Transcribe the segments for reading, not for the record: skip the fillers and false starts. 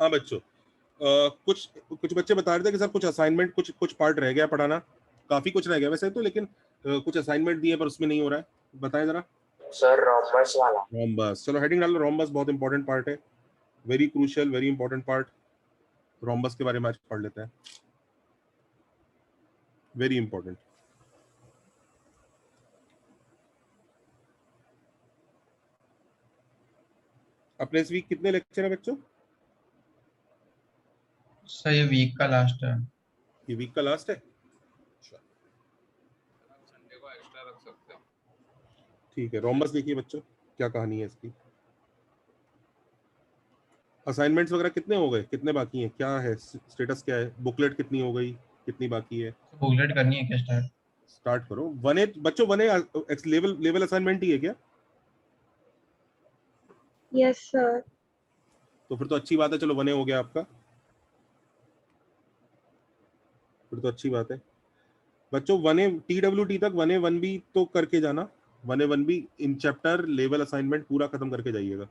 हाँ बच्चों, कुछ कुछ बच्चे बता रहे थे कि सर कुछ असाइनमेंट, कुछ कुछ पार्ट रह गया पढ़ाना, काफी कुछ रह गया वैसे तो, लेकिन कुछ असाइनमेंट दिए पर उसमें नहीं हो रहा है। बताएं जरा सर। रोम्बस वाला। रोम्बस, चलो हेडिंग डाल लो, रोम्बस बहुत इंपॉर्टेंट पार्ट है, very crucial, very important part. Rhombus के बारे में आज पढ़ लेते हैं, वेरी इंपॉर्टेंट। अपने इस वीक कितने लेक्चर है बच्चों? सर ये वीक का लास्ट है। ये वीक का लास्ट है, संडे को एक्स्ट्रा रख सकते हो। ठीक है। रोम्बस देखिए बच्चों, क्या कहानी है इसकी। असाइनमेंट्स वगैरह कितने हो गए, कितने बाकी हैं, क्या है स्टेटस, क्या है? बुकलेट कितनी हो गई, कितनी बाकी है? बुकलेट करनी है क्या स्टार्ट? स्टार्ट करो। 1A बच्चों, 1A लेवल लेवल असाइनमेंट ही है क्या? Yes sir. तो फिर तो अच्छी बात है, चलो 1A हो गया आपका, फिर तो अच्छी बात है बच्चों। 1A TWT तक 1A 1B तो करके जाना, 1A 1B in chapter level assignment पूरा खत्म करके जाइएगा,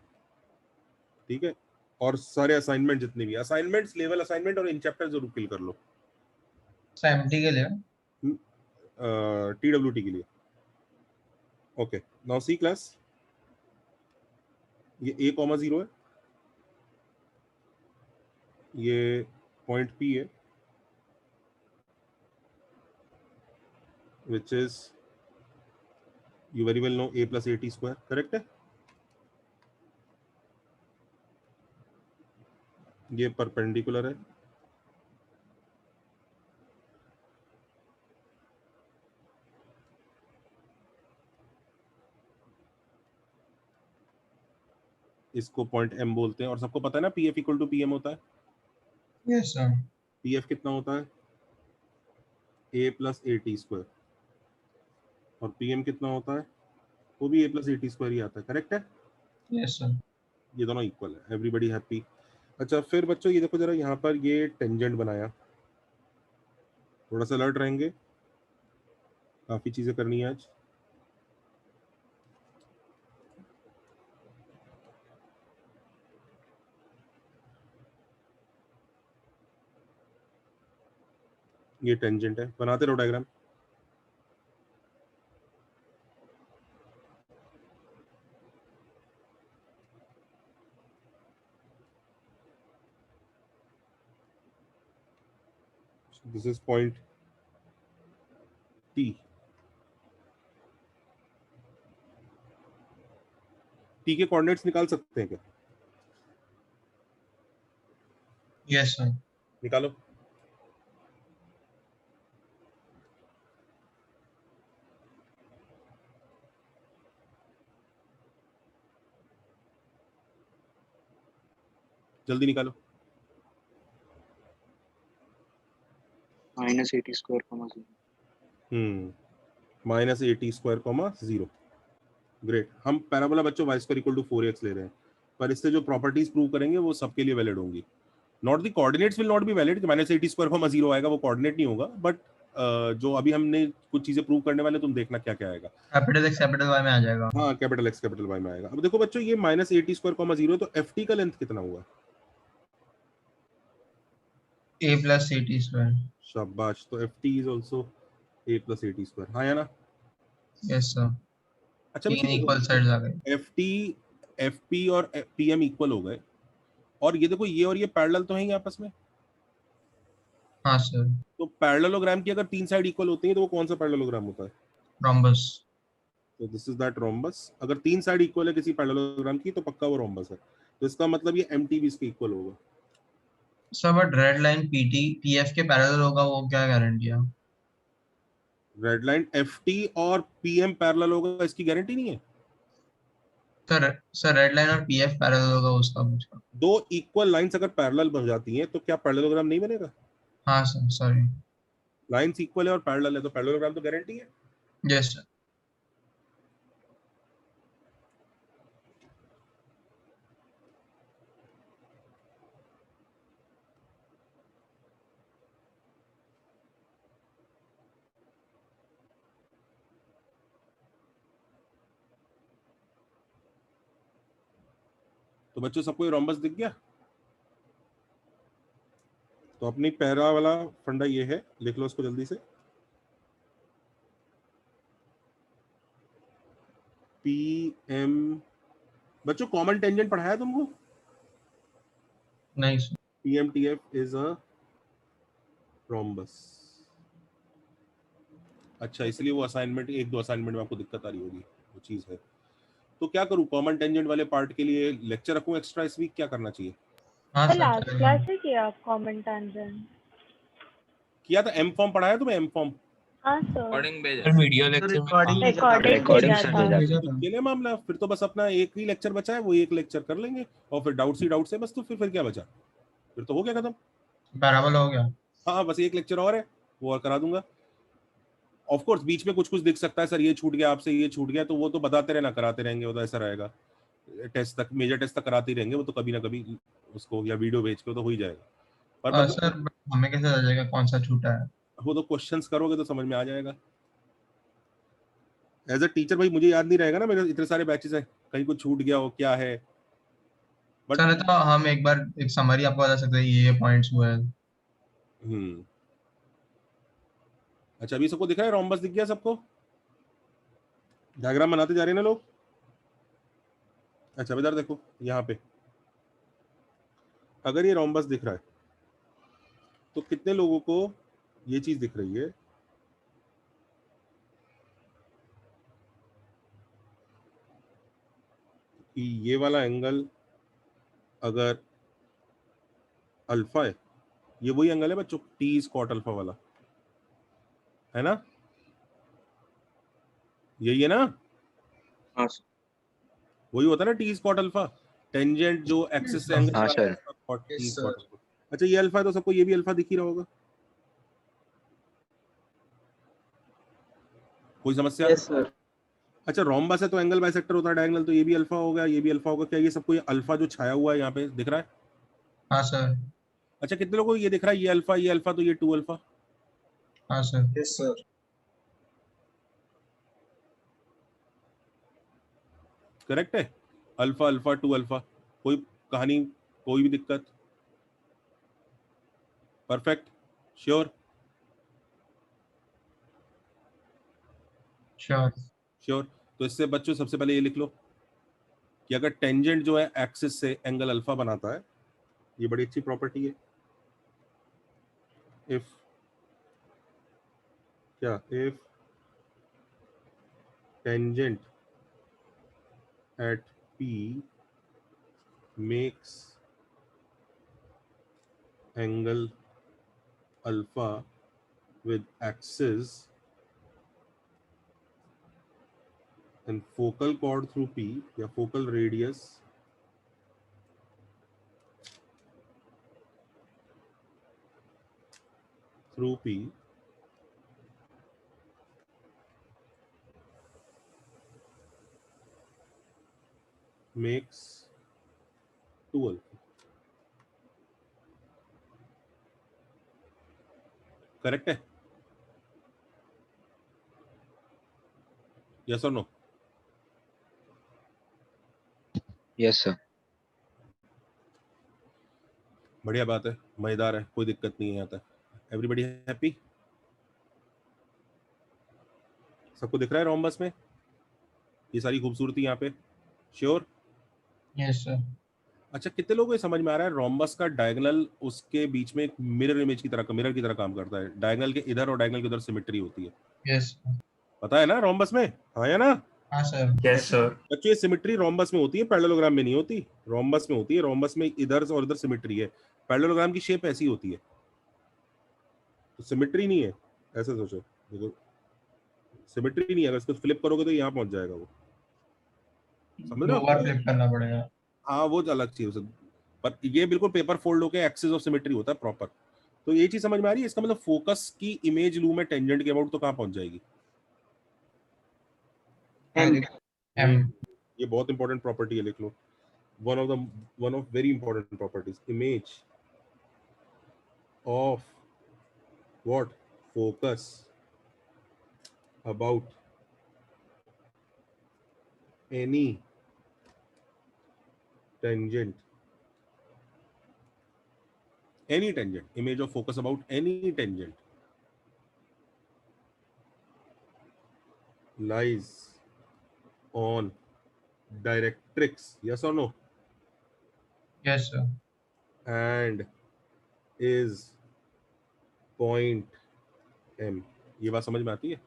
ठीक है? और सारे असाइनमेंट जितने भी असाइनमेंट्स, लेवल असाइनमेंट और इन चैप्टर जरूर फिल कर लो। एमटी के लिए TWT के लिए। ओके, नाउ सी क्लास, ये A,0 है, ये पॉइंट P है, which is you very well know A plus AT square, correct है? ये परपेंडिकुलर है, इसको पॉइंट M बोलते हैं, और सबको पता है ना PF इक्वल टू PM होता है। Yes sir. PF कितना होता है? A plus AT स्क्वायर, और PM कितना होता है? वो भी A plus AT स्क्वायर ही आता है, करेक्ट है? Yes sir. ये दोनों इक्वल है, एवरीबॉडी हैप्पी। अच्छा फिर बच्चों ये देखो जरा, यहाँ पर ये टेंजेंट बनाया, थोड़ा सा अलर्ट रहेंगे, काफी चीजें करनी है आज। ये टेंजेंट है, बनाते रहो diagram. This is point T। T के कोऑर्डिनेट्स निकाल सकते हैं क्या? Yes sir. निकालो। जल्दी निकालो। -80 square comma 0। -80 square comma 0। Great. हम पैराबोला बच्चों y square equal to 4x ले रहे हैं, पर इससे जो प्रॉपर्टीज प्रूव करेंगे वो सबके लिए वैलिड होंगी। Not the coordinates will not be valid, कि -80 स्क्वायर कॉमा 0 आएगा वो कोऑर्डिनेट नहीं होगा, बट जो अभी हमने कुछ चीजें प्रूव करने वाले, तुम देखना क्या क्या आएगा। कैपिटल एक्स कैपिटल वाई में आ जाएगा। हाँ, कैपिटल एक्स कैपिटल वाई में आएगा। अब देखो बच्चों, ये -80 स्क्वायर कॉमा 0, तो FT का लेंथ कितना हुआ? ए प्लस AT स्क्वायर। शाबाश, तो FT is also A plus AT square, हाँ या ना? Yes sir. अच्छा तीन बच्चों, इक्वल साइड्स आ गए। FT FP और PM इक्वल हो गए, और ये देखो ये और ये पैरेलल तो हैं ही आपस में। हाँ सर। तो पैरेललोग्राम की अगर तीन साइड इक्वल होती हैं तो वो कौन सा पैरेललोग्राम होता है? रोम्बस। तो दिस इज दैट रोम्बस। अगर तीन साइड इक्वल है किसी पैरेललोग्राम की तो पक्का वो रोम्बस है, तो इसका मतलब ये MT भी इसके इक्वल होगा। Sir but red line PF के पैरेलल होगा, वो क्या गारंटी है? रेड लाइन FT और PM पैरेलल होगा, इसकी गारंटी नहीं है। सर रेड लाइन और PF पैरेलल होगा उसका मुझका। दो इक्वल लाइंस अगर पैरेलल बन जाती हैं तो क्या पैरेललोग्राम नहीं बनेगा? हाँ सर, सॉरी। लाइंस इक्वल है और पैरेलल है तो पैरेललोग्राम तो गारंटी है। Yes sir. तो बच्चों सबको ये रोम्बस दिख गया? तो अपनी पैरा वाला फंडा ये है, लिख लो उसको जल्दी से। पी एम, बच्चों कॉमन टेंजेंट पढ़ाया तुमको? नहीं sir. PMTF is a rhombus. अच्छा, इसलिए वो असाइनमेंट, एक दो असाइनमेंट में आपको दिक्कत आ रही होगी, वो चीज है। तो क्या करूं, कॉमन टेंजेंट वाले पार्ट के लिए लेक्चर रखूं एक्स्ट्रा इस वीक, क्या करना चाहिए? हाँ सर सर लास्ट चलेगा। क्लास से किया आप कॉमन टेंजेंट? किया था, एम फॉर्म पढ़ाया तुम्हें? एम फॉर्म हाँ सर, रिकॉर्डिंग भेजा sir video lecture recording recording भेजा सर था। भेजा था। के लिए मामला, फिर तो बस अपना एक ही लेक्चर बचा है, वो एक लेक्चर कर लेंगे और फिर डाउट से बस। तो फिर क्या बचा, फिर तो हो गया खत्म। पैराबोला हो गया। हाँ बस एक लेक्चर और है, वो और करा दूंगा। ऑफ कोर्स बीच में कुछ कुछ दिख सकता है, सर ये छूट गया आपसे, ये छूट गया, तो वो तो बताते रहना, कराते रहेंगे, वो तो ऐसा रहेगा। टेस्ट तक, मेजर टेस्ट तक कराते ही रहेंगे वो तो, कभी ना कभी उसको या वीडियो भेज के तो हो ही जाएगा। पर मतलब सर हमें कैसे आ जाएगा कौन सा छूटा है? वो तो क्वेश्चंस करोगे तो समझ में आ जाएगा। एज अ टीचर भाई मुझे याद नहीं रहेगा ना, मेरे इतने सारे बैचेस हैं, कहीं कुछ छूट गया हो क्या है। बट सर तो हम एक बार एक समरी आपको बता सकते हैं, ये पॉइंट्स हुए हैं। अच्छा, अभी सबको दिख रहा है, रोम्बस दिख गया सबको? डायग्राम बनाते जा रहे हैं ना लोग? अच्छा इधर देखो, यहाँ पे अगर ये रोम्बस दिख रहा है तो कितने लोगों को ये चीज दिख रही है कि ये वाला एंगल अगर अल्फा है, ये वही एंगल है बच्चों, टी स्क्वाट अल्फा वाला, है ना? यही है ना? हाँ वही होता है ना टी स्क्वाट अल्फा, टेंजेंट जो एक्सिस से एंगल हाँ बना सर। है, टी स्क्वाट अल्फा। अच्छा ये अल्फा है तो सबको ये भी अल्फा दिख ही रहा होगा, कोई समस्या? Yes sir. अच्छा रोम्बस है तो एंगल बाइसेक्टर होता है डायगोनल, तो ये भी अल्फा होगा, ये भी अल्फा होगा। क्या ये सबको, ये अल्फा जो छाया हुआ है यहाँ पे दिख रहा है? हाँ सर। अच्छा कितने लोगों को ये दिख रहा है, ये अल्फा तो ये 2 अल्फा? हाँ सर। Yes sir. करेक्ट है? अल्फा अल्फा 2 अल्फा, कोई कहानी, कोई भी दिक्कत? Perfect, sure? श्योर। श्योर। तो इससे बच्चों सबसे पहले ये लिख लो कि अगर टेंजेंट जो है एक्सिस से एंगल अल्फा बनाता है, ये बड़ी अच्छी प्रॉपर्टी है। इफ क्या, if tangent at P makes angle alpha with axis and focal chord through P या focal radius through P makes 2 alpha। Correct है? यस और नो? Yes sir. बढ़िया बात है, मजेदार है, कोई दिक्कत नहीं है यहाँ तक। Everybody happy? सबको दिख रहा है रोम्बस में ये सारी खूबसूरती यहाँ पे? श्योर? Yes sir. अच्छा कितने लोगों को ये समझ में आ रहा है रोम्बस का डायगोनल उसके बीच में एक मिरर इमेज की तरह, मिरर की तरह काम करता है, डायगोनल के इधर और डायगोनल के उधर सिमेट्री होती है, यस। पता है ना रोम्बस में? हाँ या ना? हाँ सर। Yes sir. बच्चों ये सिमेट्री रोम्बस में होती है, पैरेललोग्राम में नहीं होती। रोम्बस में होती है, रोम्बस में इधर और इधर सिमेट्री है, पैरेललोग्राम की शेप ऐसी होती है, तो सिमेट्री नहीं है, ऐसे सोचो। देखो सिमेट्री नहीं है, अगर इसको फ्लिप करोगे तो यहाँ पहुंच जाएगा वो, समझ रहे दो हो? बार फ्लिप करना पड़ेगा। हाँ वो अलग चीज है, पर ये बिल्कुल पेपर फोल्ड होकर एक्सिस ऑफ सिमेट्री होता है प्रॉपर। तो ये चीज समझ में आ रही है? इसका मतलब फोकस की इमेज लूं मैं टेंजेंट के अबाउट तो कहाँ पहुंच जाएगी? एम। ये बहुत इंपॉर्टेंट प्रॉपर्टी है, लिख लो। One of very important properties, image of what, focus about any tangent any tangent, image of focus about any tangent lies on directrix, yes or no, Yes, sir. and is point m. ये बात समझ में आती है?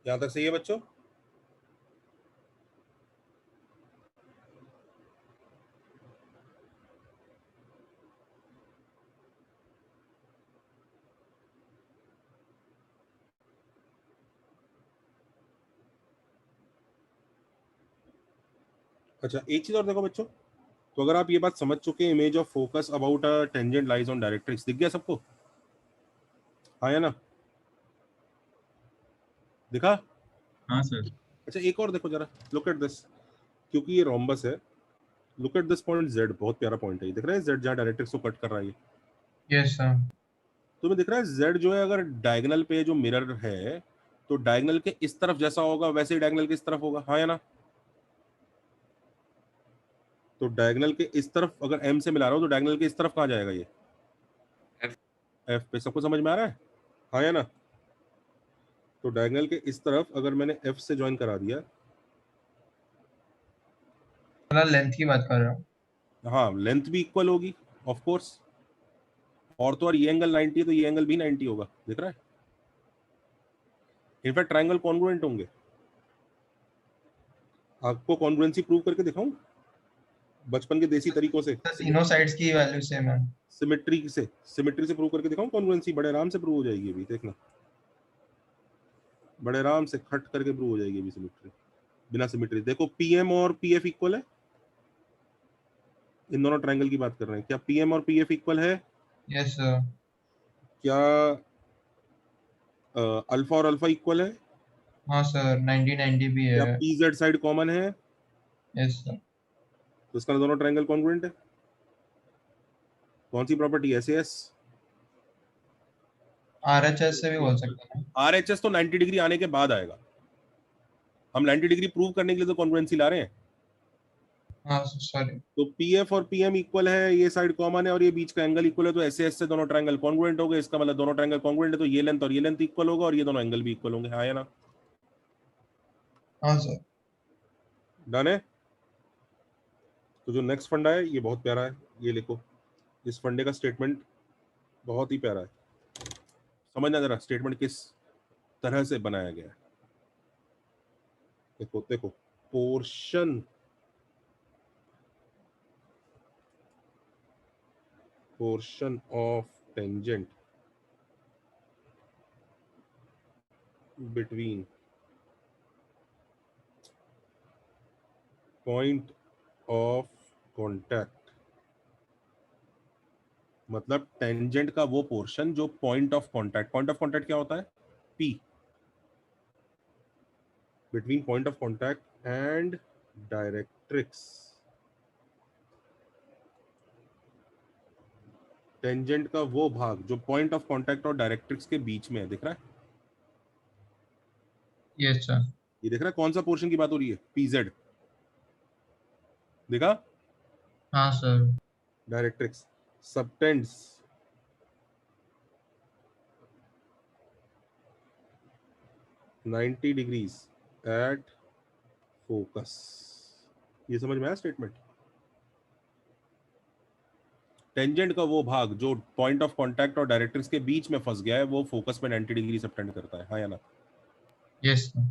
यहां तक सही है बच्चों? अच्छा, एक चीज और देखो बच्चों, तो अगर आप ये बात समझ चुके, image of focus about a tangent lies on directrix, दिख गया सबको? हाँ या ना? दिखा? हाँ सर। अच्छा, एक और देखो जरा, लुक एट दिस, क्योंकि ये रोम्बस है, look at this point Z, बहुत प्यारा पॉइंट है ये, दिख रहा है Z जहाँ डायरेक्ट्रिक्स को कट कर रहा है ये? Yes sir. तुम्हें दिख रहा है Z जो है, अगर डायगोनल पे जो मिरर है, तो डायगोनल के इस तरफ जैसा होगा वैसे ही डायगोनल के इस तरफ होगा, हाँ या ना? तो डायगोनल के इस तरफ अगर M से मिला रहा हो तो डायगोनल के इस तरफ कहाँ जाएगा ये? F पे। सबको समझ में आ रहा है, हाँ या ना? तो डायगोनल के इस तरफ अगर मैंने F से ज्वाइन करा दिया, लेंथ की बात कर रहा हूँ। हाँ, लेंथ भी इक्वल होगी ऑफ कोर्स, और तो और ये एंगल 90 है तो ये एंगल भी 90 होगा, दिख रहा है? इनफैक्ट ट्रायंगल कॉन्ग्रुएंट होंगे। आपको कॉन्ग्रुएंसी प्रूव करके दिखाऊं बचपन के देसी तरीकों से, तीनों साइड्स की वैल्यू सेम है। सिमेट्री से प्रूव करके दिखाऊं कॉन्ग्रुएंसी? बड़े आराम से प्रूव हो जाएगी अभी, देखना, बड़े आराम से खट करके प्रूव हो जाएगी अभी सिमेट्री, बिना सिमेट्री। देखो PM और PF इक्वल है, इन दोनों ट्रायंगल की बात कर रहे हैं, क्या PM और PF इक्वल है? Yes sir. क्या अल्फा और अल्फा इक्वल है? हाँ सर, 90-90 भी क्या है। PZ साइड कॉमन है? Yes sir. तो इसका दोनों ट्रायंगल कॉन्ग्रुएंट है। कौन सी प्रॉपर्टी? SAS। RHS से भी बोल सकते हैं। RHS तो 90 डिग्री आने के बाद आएगा, हम 90 डिग्री प्रूव करने के लिए तो कॉन्ग्रुएंसी ला रहे हैं। हाँ सॉरी। तो PF और PM इक्वल है, ये साइड कॉमन है और ये बीच का एंगल इक्वल है, तो SAS से दोनों ट्रायंगल कॉन्ग्रुएंट हो गए। इसका मतलब दोनों ट्रायंगल कॉन्ग्रुएंट है तो ये लेंथ और ये लेंथ इक्वल होगा और ये दोनों एंगल भी इक्वल होंगे, हाँ या ना? हाँ सर। डन है? तो जो नेक्स्ट फंडा है ये बहुत प्यारा है, ये लिखो, इस फंडे का स्टेटमेंट बहुत ही प्यारा है, समझना जरा स्टेटमेंट किस तरह से बनाया गया है। देखो देखो, portion of tangent between point of contact, मतलब टेंजेंट का वो पोर्शन जो पॉइंट ऑफ कांटेक्ट क्या होता है? P, between point of contact and directrix, tangent का वो भाग जो पॉइंट ऑफ कांटेक्ट और डायरेक्ट्रिक्स के बीच में है, दिख रहा है? Yes sir. ये दिख रहा है कौन सा पोर्शन की बात हो रही है? PZ, देखा? हाँ sir. Directrix subtends 90 degrees at focus. ये समझ में आया स्टेटमेंट? टेंजेंट का वो भाग जो पॉइंट ऑफ कांटेक्ट और डायरेक्ट्रिक्स के बीच में फंस गया है वो फोकस में 90 डिग्री सबटेंड करता है, हाँ या ना? Yes sir.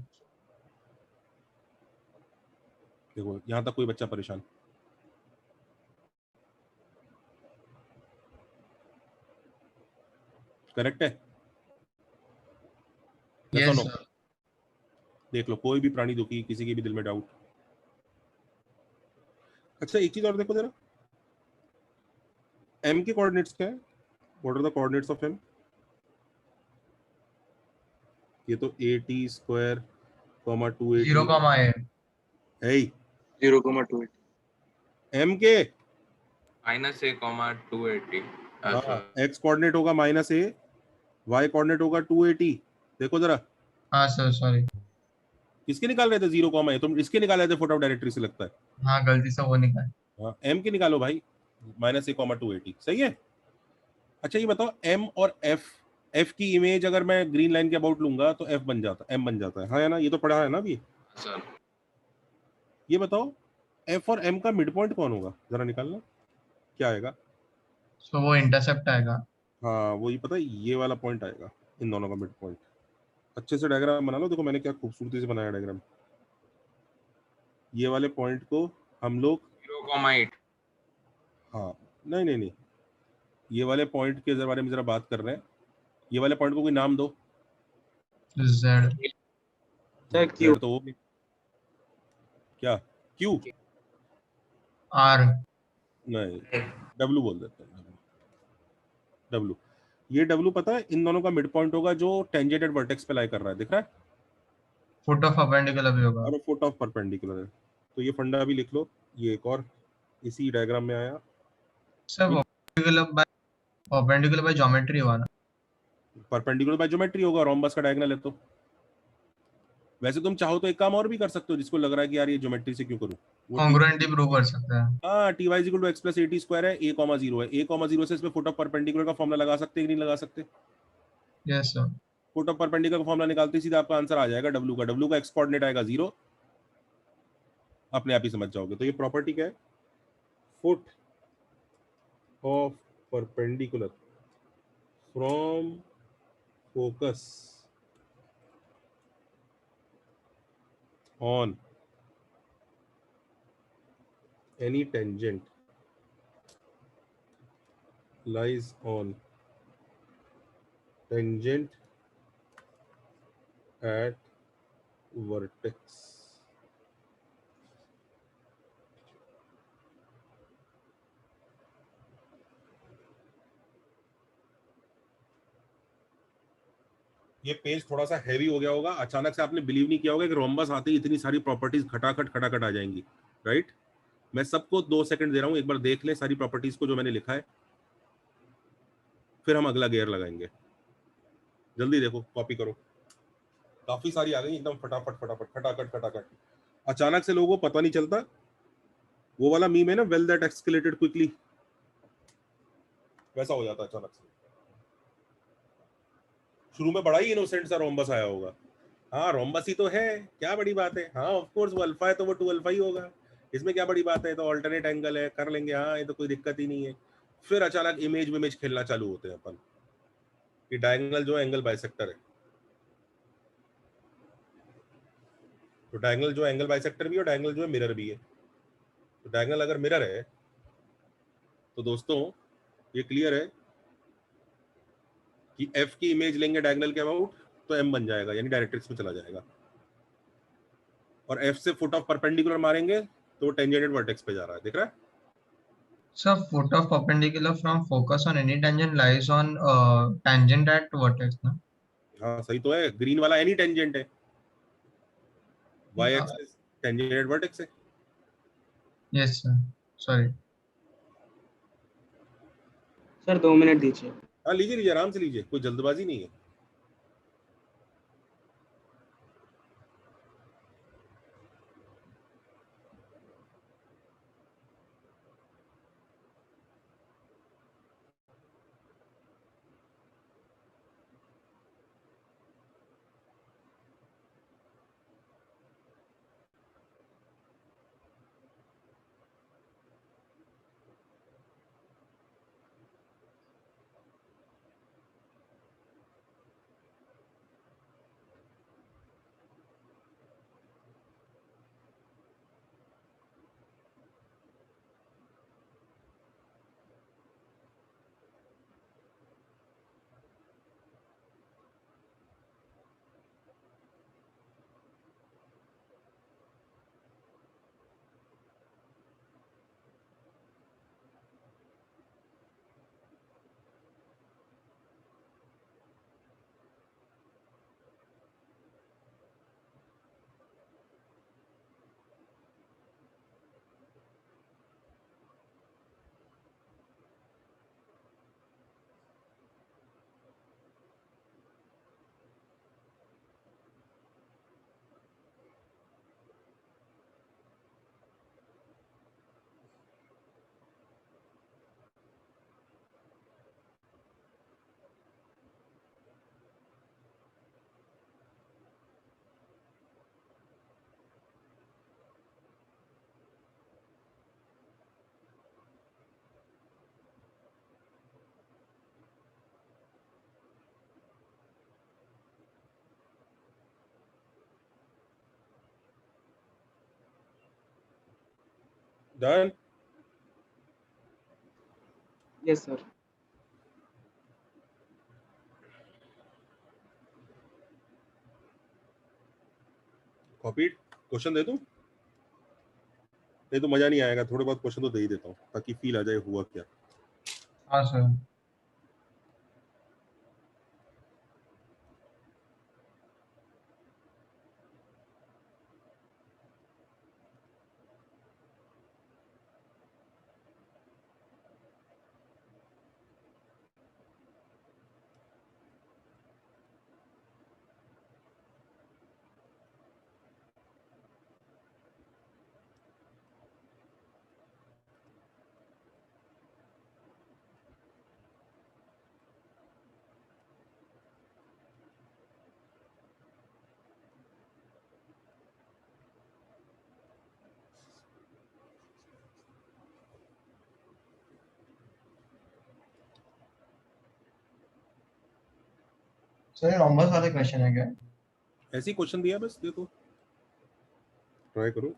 देखो यहां तक कोई बच्चा परेशान? करेक्ट है? Yes or yes no? Sir. देख लो कोई भी प्राणी दुखी, किसी के भी दिल में डाउट? अच्छा एक चीज और देखो जरा, m के कोऑर्डिनेट्स क्या है? What are the coordinates of m? ये तो at² 2at 0, a। है ही। 0,2. m के -a,280 हाँ x कोऑर्डिनेट होगा -a, y कोऑर्डिनेट होगा 280। देखो जरा हाँ सर, सॉरी। किसके निकाल रहे थे 0, तुम इसके निकाल रहे थे फुट ऑफ डायरेक्टरी से लगता है। हाँ, गलती से वो निकाल। हाँ m के निकालो भाई, -a,280 सही है। अच्छा ये बताओ m और f की इमेज अगर मैं ग्रीन लाइन के अबाउट लूंगा तो f बन जाता, m बन जाता है, हाँ या ना? ये तो पढ़ा है ना अभी। सर। ये बताओ f और m का मिड पॉइंट कौन होगा, जरा निकालना, क्या आएगा? तो वो इंटरसेप्ट आएगा। हाँ वो ये पता है, ये वाला पॉइंट आएगा इन दोनों का मिड पॉइंट। अच्छे से डायग्राम बना लो, देखो मैंने क्या खूबसूरती से बनाया डायग्राम। ये वाले पॉइंट को हम लोग 0,8 हाँ नहीं नहीं नहीं, ये वाले पॉइंट के बारे में जरा बात कर रहे हैं। ये वाले पॉइंट को कोई नाम दो। जेड। Sir Q. Z तो हो गया। क्या Q? आर। नहीं W बोल देते हैं, W। ये W पता है इन दोनों का मिड पॉइंट होगा जो टेंजेंटेड वर्टेक्स पे लाई कर रहा है, दिख रहा है? फुट ऑफ परपेंडिकुलर भी होगा। और फुट ऑफ परपेंडिकुलर है। तो ये फंडा भी लिख लो, ये एक और इसी डायग्राम में आया। सर परपेंडिकुलर बाय ज्योमेट्री हुआ ना। परपेंडिकुलर बाय ज्योमेट्री होगा, रोम्बस का डायगोनल है तो। वैसे तुम चाहो तो एक काम और भी कर सकते हो, जिसको लग रहा है कि यार ये ज्योमेट्री से क्यों करूं, वो कॉन्ग्रुएंट प्रूव कर सकते हैं। हाँ T Y equal to X plus A T square है, a,0 है, a,0 से इसमें फुट ऑफ परपेंडिकुलर का फॉर्मूला लगा सकते हैं कि नहीं लगा सकते? Yes sir. Foot of perpendicular का फॉर्मूला निकालते ही सीधा आपका आंसर आ जाएगा w का एक्स कोऑर्डिनेट आएगा 0, अपने आप ही समझ जाओगे। तो ये प्रॉपर्टी क्या है? Foot of perpendicular from focus on any tangent lies on tangent at vertex। ये पेज थोड़ा सा हैवी हो गया होगा, अचानक से आपने बिलीव नहीं किया होगा कि रोम्बस आते ही इतनी सारी प्रॉपर्टीज खटाखट आ जाएंगी, राइट? मैं सबको 2 सेकंड दे रहा हूं, एक बार देख ले सारी प्रॉपर्टीज को जो मैंने लिखा है, फिर हम अगला गियर लगाएंगे। जल्दी देखो, कॉपी करो, काफी सारी आ गई एकदम फटाफट खटाखट। अचानक से लोगों को पता नहीं चलता, वो वाला मीम है ना, वेल दैट एस्केलेटेड क्विकली, वैसा हो जाता है अचानक से। शुरू में बड़ा ही इनोसेंट सा रोम्बस आया होगा, हाँ रोम्बस ही तो है, क्या बड़ी बात है, हाँ ऑफ कोर्स वो अल्फा है तो वो 2 अल्फा ही होगा, इसमें क्या बड़ी बात है, तो ऑल्टरनेट एंगल है, कर लेंगे, हाँ ये तो कोई दिक्कत ही नहीं है। फिर अचानक इमेज खेलना चालू होते हैं अपन कि डायगोनल जो एंगल बाइसेक्टर है, तो डायगोनल जो एंगल बाइसेक्टर भी है और डायगोनल जो है मिरर भी है। तो डायगोनल अगर मिरर है तो दोस्तों ये क्लियर है कि एफ की इमेज लेंगे डायगोनल के अबाउट तो एम बन जाएगा, यानी डायरेक्ट्रिक्स में चला जाएगा, और एफ से फुट ऑफ परपेंडिकुलर मारेंगे तो टेंजेंटेड वर्टेक्स पे जा रहा है, दिख रहा है? Sir foot of perpendicular from focus on any tangent lies on tangent at vertex ना। हाँ सही तो है, ग्रीन वाला एनी टेंजेंट है, वाई हाँ। एक्सिस टेंजेंटेड वर्टेक्स है। Yes sir, sorry. Sir 2 minute दीजिए। हाँ लीजिए आराम से लीजिए, कोई जल्दबाजी नहीं है। Done. Yes, sir. Copied. Question दे दूं? नहीं तो मजा नहीं आएगा, थोड़े बहुत क्वेश्चन तो दे ही देता हूँ ताकि फील आ जाए हुआ क्या। हाँ सर। सर ये नंबर्स वाले क्वेश्चन है क्या? ऐसे ही क्वेश्चन दिया बस, देखो ट्राई करो।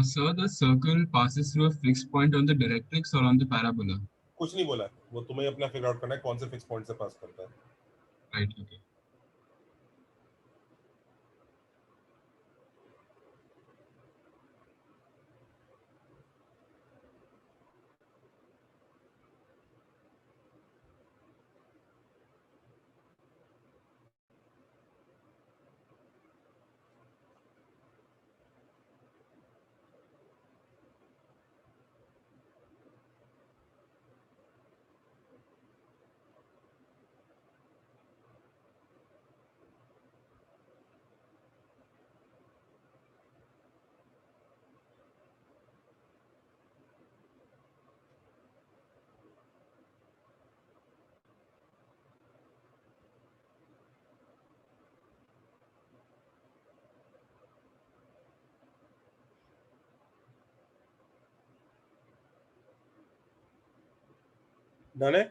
So the circle passes through a fixed point on the directrix or on the parabola. कुछ नहीं बोला, वो तुम्हें अपना फिगर आउट करना है कौन से फिक्स पॉइंट से पास करता है। Right. Okay. डन है।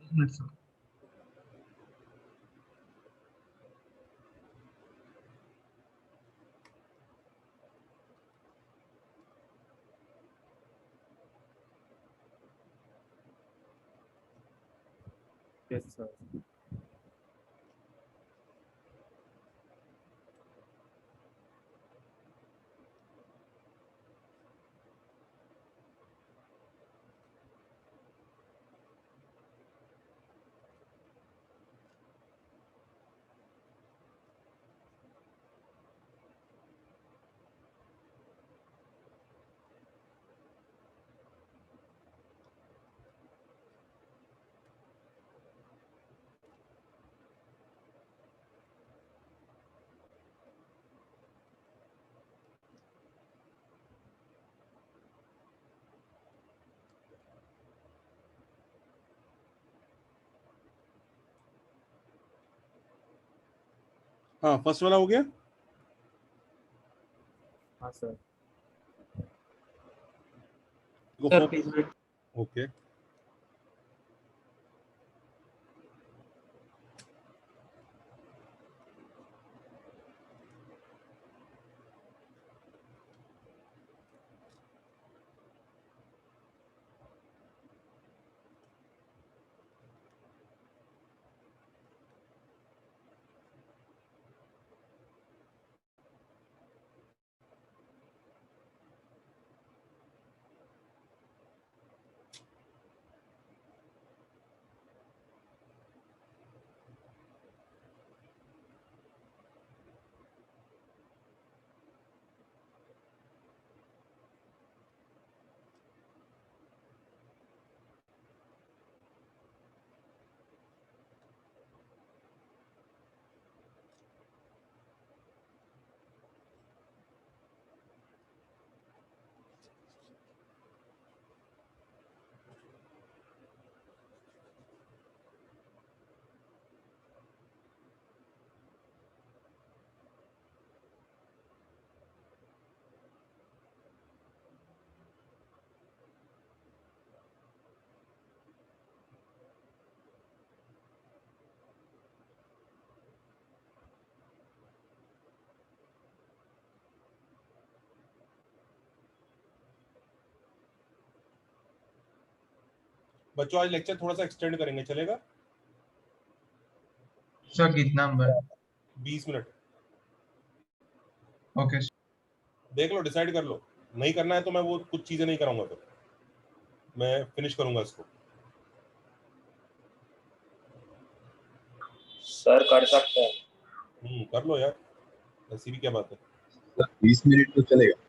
एक मिनट सर। Yes, sir. हाँ फर्स्ट वाला हो गया। हाँ sir. Go Sir, for- please wait. Okay बच्चों आज लेक्चर थोड़ा सा एक्सटेंड करेंगे, चलेगा? सर कितना नंबर? 20 मिनट। ओके देख लो, डिसाइड कर लो। नहीं करना है तो मैं वो कुछ चीजें नहीं कराऊंगा, फिर मैं फिनिश करूंगा इसको। सर कर सकते हैं। कर लो यार, ऐसी भी क्या बात है। 20 मिनट तो चलेगा।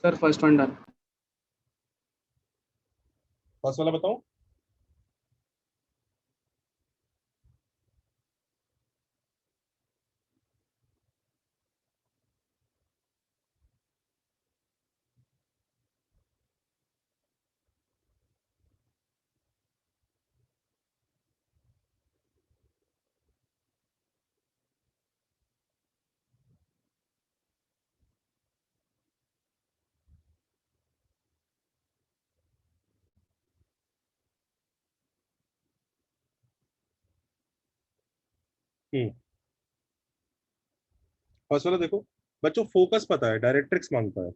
Sir first one done. First वाला बताऊं? फर्स्ट वाला देखो बच्चों, फोकस पता है, डायरेक्ट्रिक्स मांगता है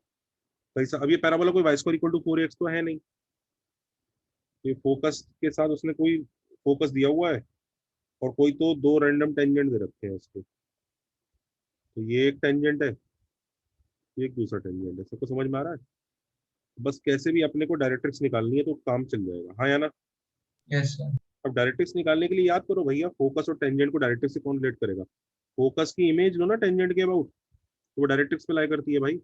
पैसा। अब ये पैराबोला कोई y square equal to 4x तो है नहीं, तो ये फोकस के साथ उसने कोई फोकस दिया हुआ है और कोई तो दो रैंडम टेंजेंट दे रखे हैं उसके। तो ये एक टेंजेंट है, ये एक दूसरा टेंजेंट है। सबको समझ में आ रहा है? बस कैसे भी अपने को डायरेक्ट्रिक्स निकालनी है तो काम चल जाएगा, हाँ या ना? Yes sir. अब डायरेक्ट्रिक्स निकालने के लिए याद करो भैया, फोकस और टेंजेंट को डायरेक्ट्रिक्स से कौन रिलेट करेगा? फोकस की इमेज लो ना टेंजेंट के अबाउट, तो वो डायरेक्ट्रिक्स पे लाई करती है भाई,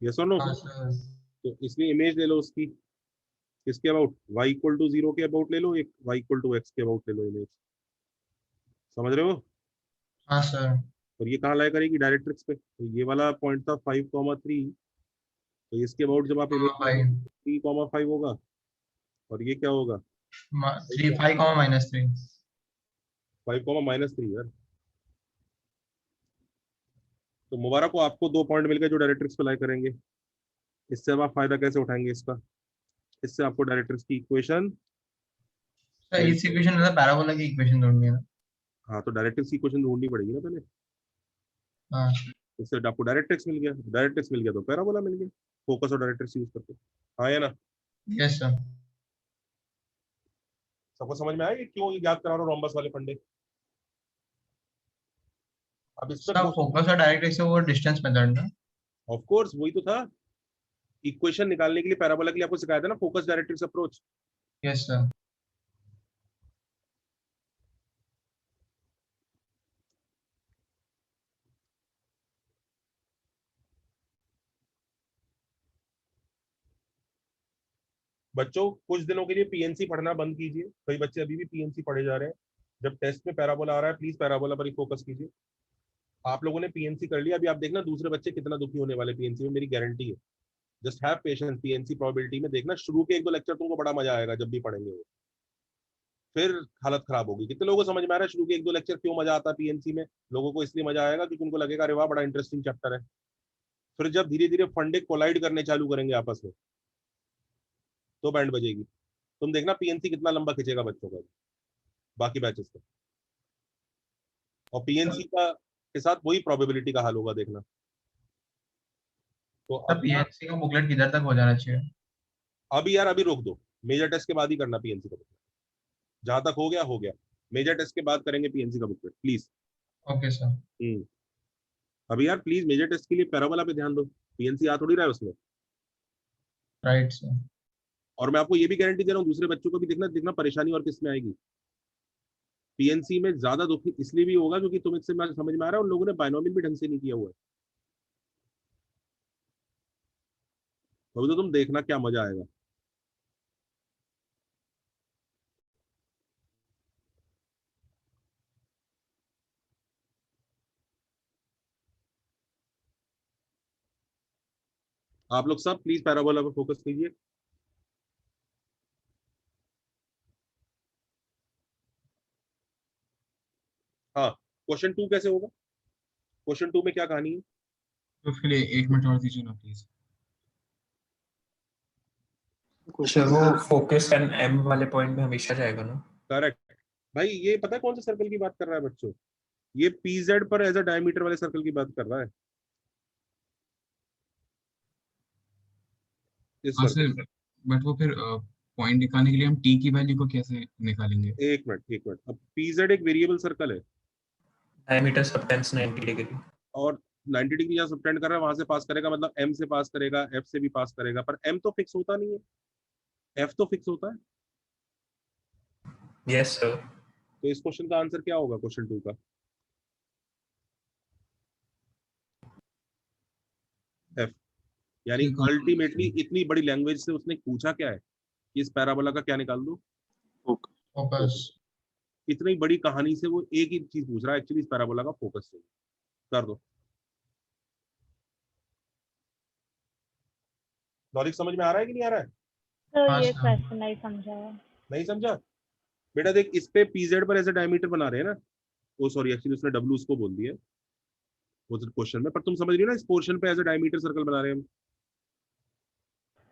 यस और नो? हाँ सर। तो इसलिए इमेज ले लो उसकी, किसके अबाउट? y इक्वल टू 0 के अबाउट ले लो, एक y इक्वल टू x के अबाउट ले लो इमेज। समझ रहे हो? हाँ सर। और ये कहाँ लाया करेगी? डायरेक्ट्रिक्स पे। तो ये वाला पॉइंट था 5,3, तो इसके अबाउट जब आप इमेज फाइव 3,5 होगा, और ये क्या होगा? 3 5 -3। 5,-3 यार। तो मुबारक हो, आपको 2 पॉइंट मिल गए जो डायरेक्ट्रिक्स पे लाई करेंगे। इससे अब आप फायदा कैसे उठाएंगे इसका? इससे आपको डायरेक्ट्रिक्स की इक्वेशन, सर इस इक्वेशन में पैराबोला की इक्वेशन ढूंढनी है ना? हाँ तो डायरेक्ट्रिक्स की इक्वेशन ढूंढनी पड़ेगी ना पहले। हाँ इससे आपको डायरेक्ट्रिक्स मिल गया, डायरेक्ट्रिक्स मिल गया तो पैराबोला मिल गया, फोकस और डायरेक्ट्रिक्स यूज करके। हाँ या ना? Yes sir. सबको समझ में आया कि क्यों ये याद करा रहा हूँ रोम्बस वाले फंडे? अब इस सर पर फोकस और डायरेक्ट से वो डिस्टेंस मेथड ना? ऑफ कोर्स वही तो था, इक्वेशन निकालने के लिए पैराबोला के लिए आपको सिखाया था ना, focus directrix approach. Yes sir. बच्चों कुछ दिनों के लिए पीएनसी पढ़ना बंद कीजिए, कई बच्चे अभी भी पीएनसी पढ़े जा रहे हैं। जब टेस्ट में पैराबोला आ रहा है प्लीज पैराबोला पर ही फोकस कीजिए। आप लोगों ने पीएनसी कर लिया, अभी आप देखना दूसरे बच्चे कितना दुखी होने वाले पीएनसी में, मेरी गारंटी है। Just have patience, PNC probability में देखना शुरू के 1-2 लेक्चर तुमको बड़ा मजा आएगा जब भी पढ़ेंगे वो, फिर हालत खराब होगी। कितने लोगों को समझ में आ रहा है शुरू के 1-2 लेक्चर क्यों मजा आता है पीएनसी में? लोगों को इसलिए मजा आएगा क्योंकि उनको लगेगा अरे वाह बड़ा इंटरेस्टिंग चैप्टर है। फिर जब धीरे धीरे फंडे कोलाइड करने चालू करेंगे आपस में तो बैंड बजेगी। तुम देखना पीएनसी कितना लंबा खींचेगा बच्चों का बाकी बैचेस का, और पीएनसी का के साथ वही प्रोबेबिलिटी का हाल होगा देखना। तो सर अब पीएनसी का बुकलेट किधर तक हो जाना चाहिए? अभी यार अभी रोक दो, मेजर टेस्ट के बाद ही करना पीएनसी का बुकलेट। जहां तक हो गया हो गया, मेजर टेस्ट के बाद करेंगे पीएनसी का बुकलेट प्लीज। Okay sir. अभी यार प्लीज मेजर टेस्ट के लिए पैराबोला पे ध्यान दो, पीएनसी आ थोड़ी रहा है उसमें। Right sir. और मैं आपको ये भी गारंटी दे रहा हूँ दूसरे बच्चों को भी देखना देखना परेशानी और किस में आएगी। पीएनसी में ज्यादा दुखी इसलिए भी होगा क्योंकि तुम्हें से समझ में आ रहा है उन लोगों ने बायनोमियल भी ढंग से नहीं किया हुआ है। अभी तो तुम देखना क्या मजा आएगा। आप लोग सब प्लीज पैराबोला पर फोकस कीजिए। हाँ, क्वेश्चन 2 कैसे होगा? क्वेश्चन 2 में क्या कहानी है? तो उसके लिए 1 मिनट और दीजिए ना प्लीज। सर वो फोकस एंड एम वाले पॉइंट में हमेशा जाएगा ना? करेक्ट। भाई ये पता है कौन से सर्कल की बात कर रहा है बच्चों? ये पीजेड पर एज अ डायमीटर वाले सर्कल की बात कर रहा है, इस हाँ सर्कल। सर, बट वो फिर पॉइंट निकालने के लिए हम टी की वैल्यू को कैसे निकालेंगे? एक मिनट एक मिनट, अब पीजेड एक वेरिएबल सर्कल है डायमीटर सबटेंस 90 डिग्री। और 90 डिग्री जहाँ सबटेंड कर रहा है वहां से पास करेगा, मतलब एम से पास करेगा, एफ से भी पास करेगा, पर एम तो फिक्स होता नहीं है, एफ तो फिक्स होता है। Yes sir. तो इस क्वेश्चन का आंसर क्या होगा क्वेश्चन 2 का? एफ। यानी अल्टीमेटली इतनी बड़ी लैंग्वेज से उसने पूछा क्या है कि इस पैराबोला का क्या निकाल दो? फोकस। इतनी बड़ी कहानी से वो एक ही चीज पूछ रहा है, एक्चुअली इस पैराबोला का फोकस चाहिए। कर दो। लॉजिक समझ में आ रहा है कि नहीं आ रहा है? सर हाँ ये सर। क्वेश्चन नहीं समझा है। नहीं समझा? बेटा देख इस पे पीजेड पर ऐसे डायमीटर बना रहे हैं ना, ओ सॉरी एक्चुअली उसने डब्ल्यू उसको बोल दिया वो क्वेश्चन में, पर तुम समझ रही हो ना इस पोर्शन पे एज अ डायमीटर सर्कल बना रहे हैं हम।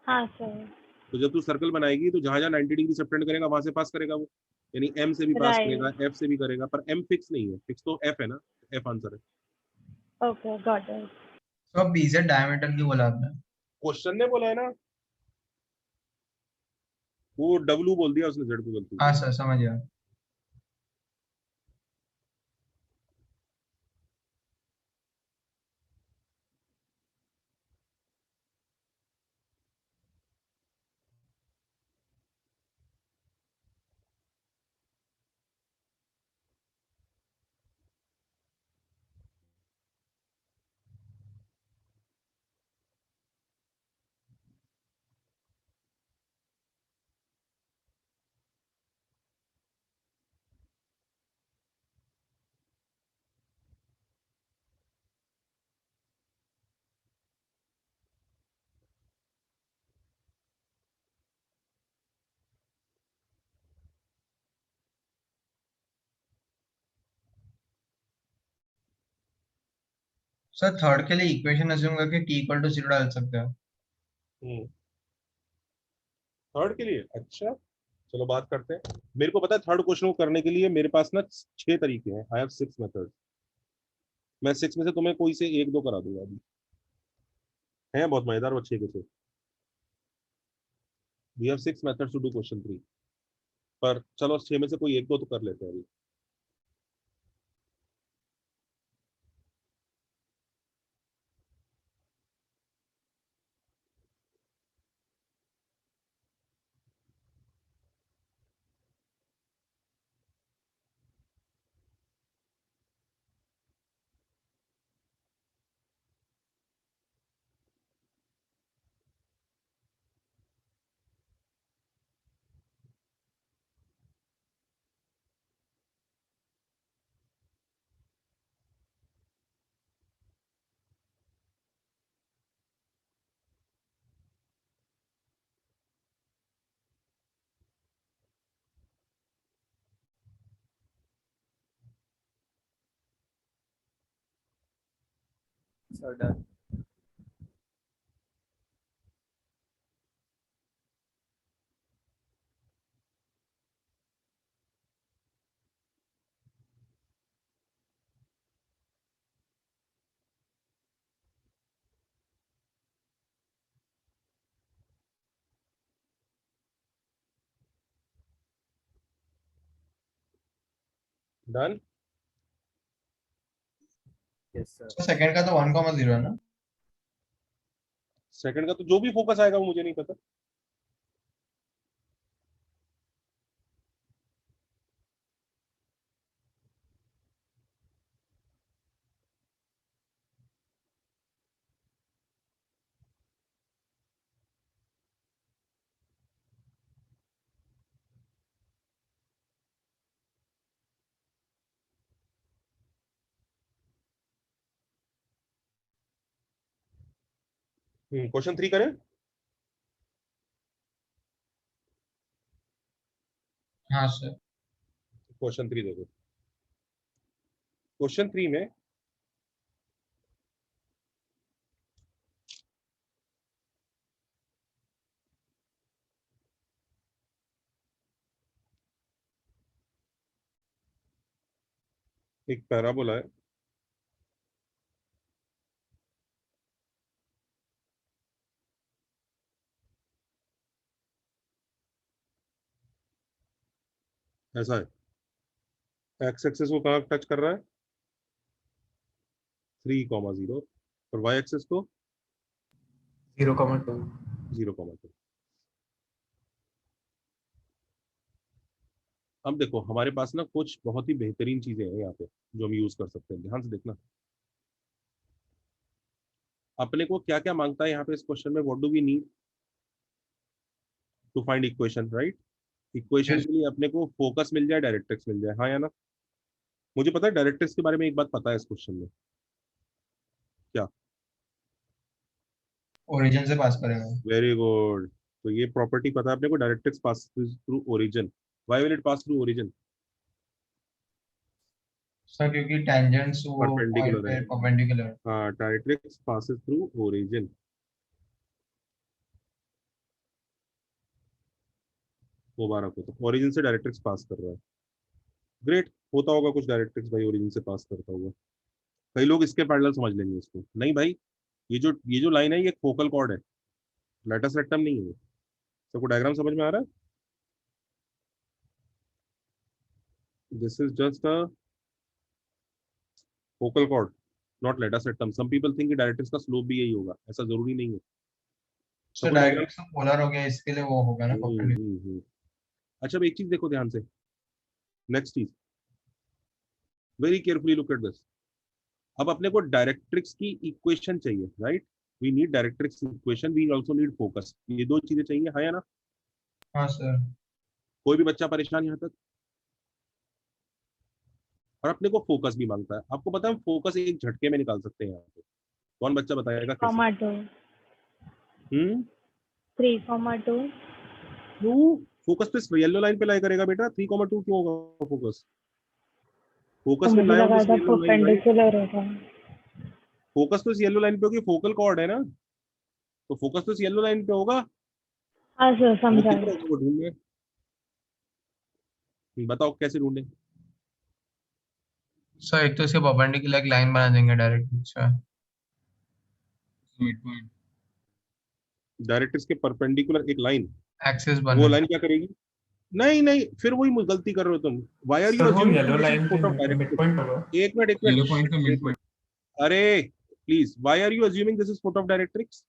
हाँ सर। तो जब तू सर्कल बनाएगी तो जहां जहां 90 डिग्री सबटेंड करेगा वहां से पास करेगा वो, यानी एम से भी पास करेगा, राइट। एफ से भी करेगा, पर एम फिक्स नहीं है, फिक्स तो एफ है ना, एफ आंसर है। Okay got it. तो अब बीजेड डायमीटर क्यों बोला आपने? क्वेश्चन ने बोला है ना, वो डब्ल्यू बोल दिया उसने, जेड को गलती हाँ से। सर समझ गया। सर थर्ड के लिए इक्वेशन अज्यूम करके t इक्वल टू 0 डाल सकते हैं। थर्ड के लिए अच्छा, चलो बात करते हैं। मेरे को पता है थर्ड क्वेश्चन को करने के लिए मेरे पास ना 6 तरीके हैं। I have 6 method. मैं 6 में से तुम्हें कोई से एक दो करा दूंगा अभी। है बहुत मजेदार वो 6 के 6। We have 6 methods to do question 3। पर चलो 6 में से कोई एक दो तो कर लेते हैं अभी। Sir done. Done. Yes sir. Second का तो 1,0 है ना। सेकंड का तो जो भी फोकस आएगा वो मुझे नहीं पता। क्वेश्चन 3 करें। हाँ सर। क्वेश्चन 3 देखो। क्वेश्चन 3 में एक पैराबोला है। ऐसा है, एक्स एक्सेस को कहाँ टच कर रहा है 3,0 और वाई एक्सेस को 0,2 0,2। अब देखो हमारे पास ना कुछ बहुत ही बेहतरीन चीजें हैं यहाँ पे जो हम यूज कर सकते हैं। ध्यान से देखना अपने को क्या क्या मांगता है यहाँ पे इस क्वेश्चन में। What do we need to find equation, right. Equation Yes. के लिए अपने को फोकस मिल जाए, डायरेक्ट्रिक्स मिल जाए, हाँ या ना। मुझे पता है डायरेक्ट्रिक्स के बारे में एक बात पता है इस क्वेश्चन में। क्या? ओरिजिन से पास करेगा। Very good. तो ये प्रॉपर्टी पता है अपने को, directrix pass through origin. Why will it pass through origin? Sir क्योंकि टेंजेंट्स वो पॉइंट परपेंडिकुलर है। पे परपेंडिकुलर है। हाँ, डायरेक्ट्रिक्स पासेस थ्रू ओरिजिन। मुबारक हो, तो ओरिजिन से डायरेक्ट्रिक्स पास कर रहा है। ग्रेट। होता होगा कुछ डायरेक्ट्रिक्स भाई ओरिजिन से पास करता हुआ। कई लोग इसके पैरेलल समझ लेंगे इसको। नहीं भाई, ये जो लाइन है ये फोकल कॉर्ड है, लेटस रेक्टम नहीं है। सबको डायग्राम समझ में आ रहा है? This is just a focal chord, not latus rectum. Some people think कि डायरेक्ट्रिक्स का स्लोप भी यही होगा, ऐसा जरूरी नहीं है। सर सबको डायग्राम। डायरेक्ट पोलर हो गया इसके लिए वो होगा ना परपेंडिकुलर। अच्छा, अब एक चीज देखो ध्यान से। नेक्स्ट चीज, very carefully look at this. अब अपने को डायरेक्ट्रिक्स की इक्वेशन चाहिए, right. We need directrix equation, we also need focus. ये दो चीजें चाहिए, हाँ या ना। हाँ सर। कोई भी बच्चा परेशान यहाँ तक? और अपने को फोकस भी मांगता है। आपको पता है फोकस एक झटके में निकाल सकते हैं यहाँ पे। कौन बच्चा बताएगा कैसे? 3,2 3,2 क्यों फोकस पे येलो लाइन पे लाई करेगा बेटा? 3,2 क्यों होगा फोकस? तो फोकस पे मुझे लाई ऑन लगा दिस था येलो लाइन, राइट। परपेंडिकुलर होगा। फोकस तो इस येलो लाइन पे होगी, फोकल कॉर्ड है ना, तो फोकस तो इस येलो लाइन पे होगा। हाँ सर वो समझा। किधर होगा वो ढूंढने, बताओ कैसे ढूंढे। सर एक तो इसके परपेंडिकुलर एक लाइन बना देंगे डायरेक्ट से। Midpoint. डायरेक्ट्रिक्स के परपेंडिकुलर एक लाइन, एक्सिस वो बना। लाइन क्या करेगी? नहीं नहीं, फिर वही गलती कर रहे हो तुम। व्हाई आर यू सर वो assuming yellow this is line के foot of mid directrix? Point होगा। एक मिनट, एक मिनट, Yellow point का एक midpoint. मिनट। अरे please, why are you assuming this is foot of directrix?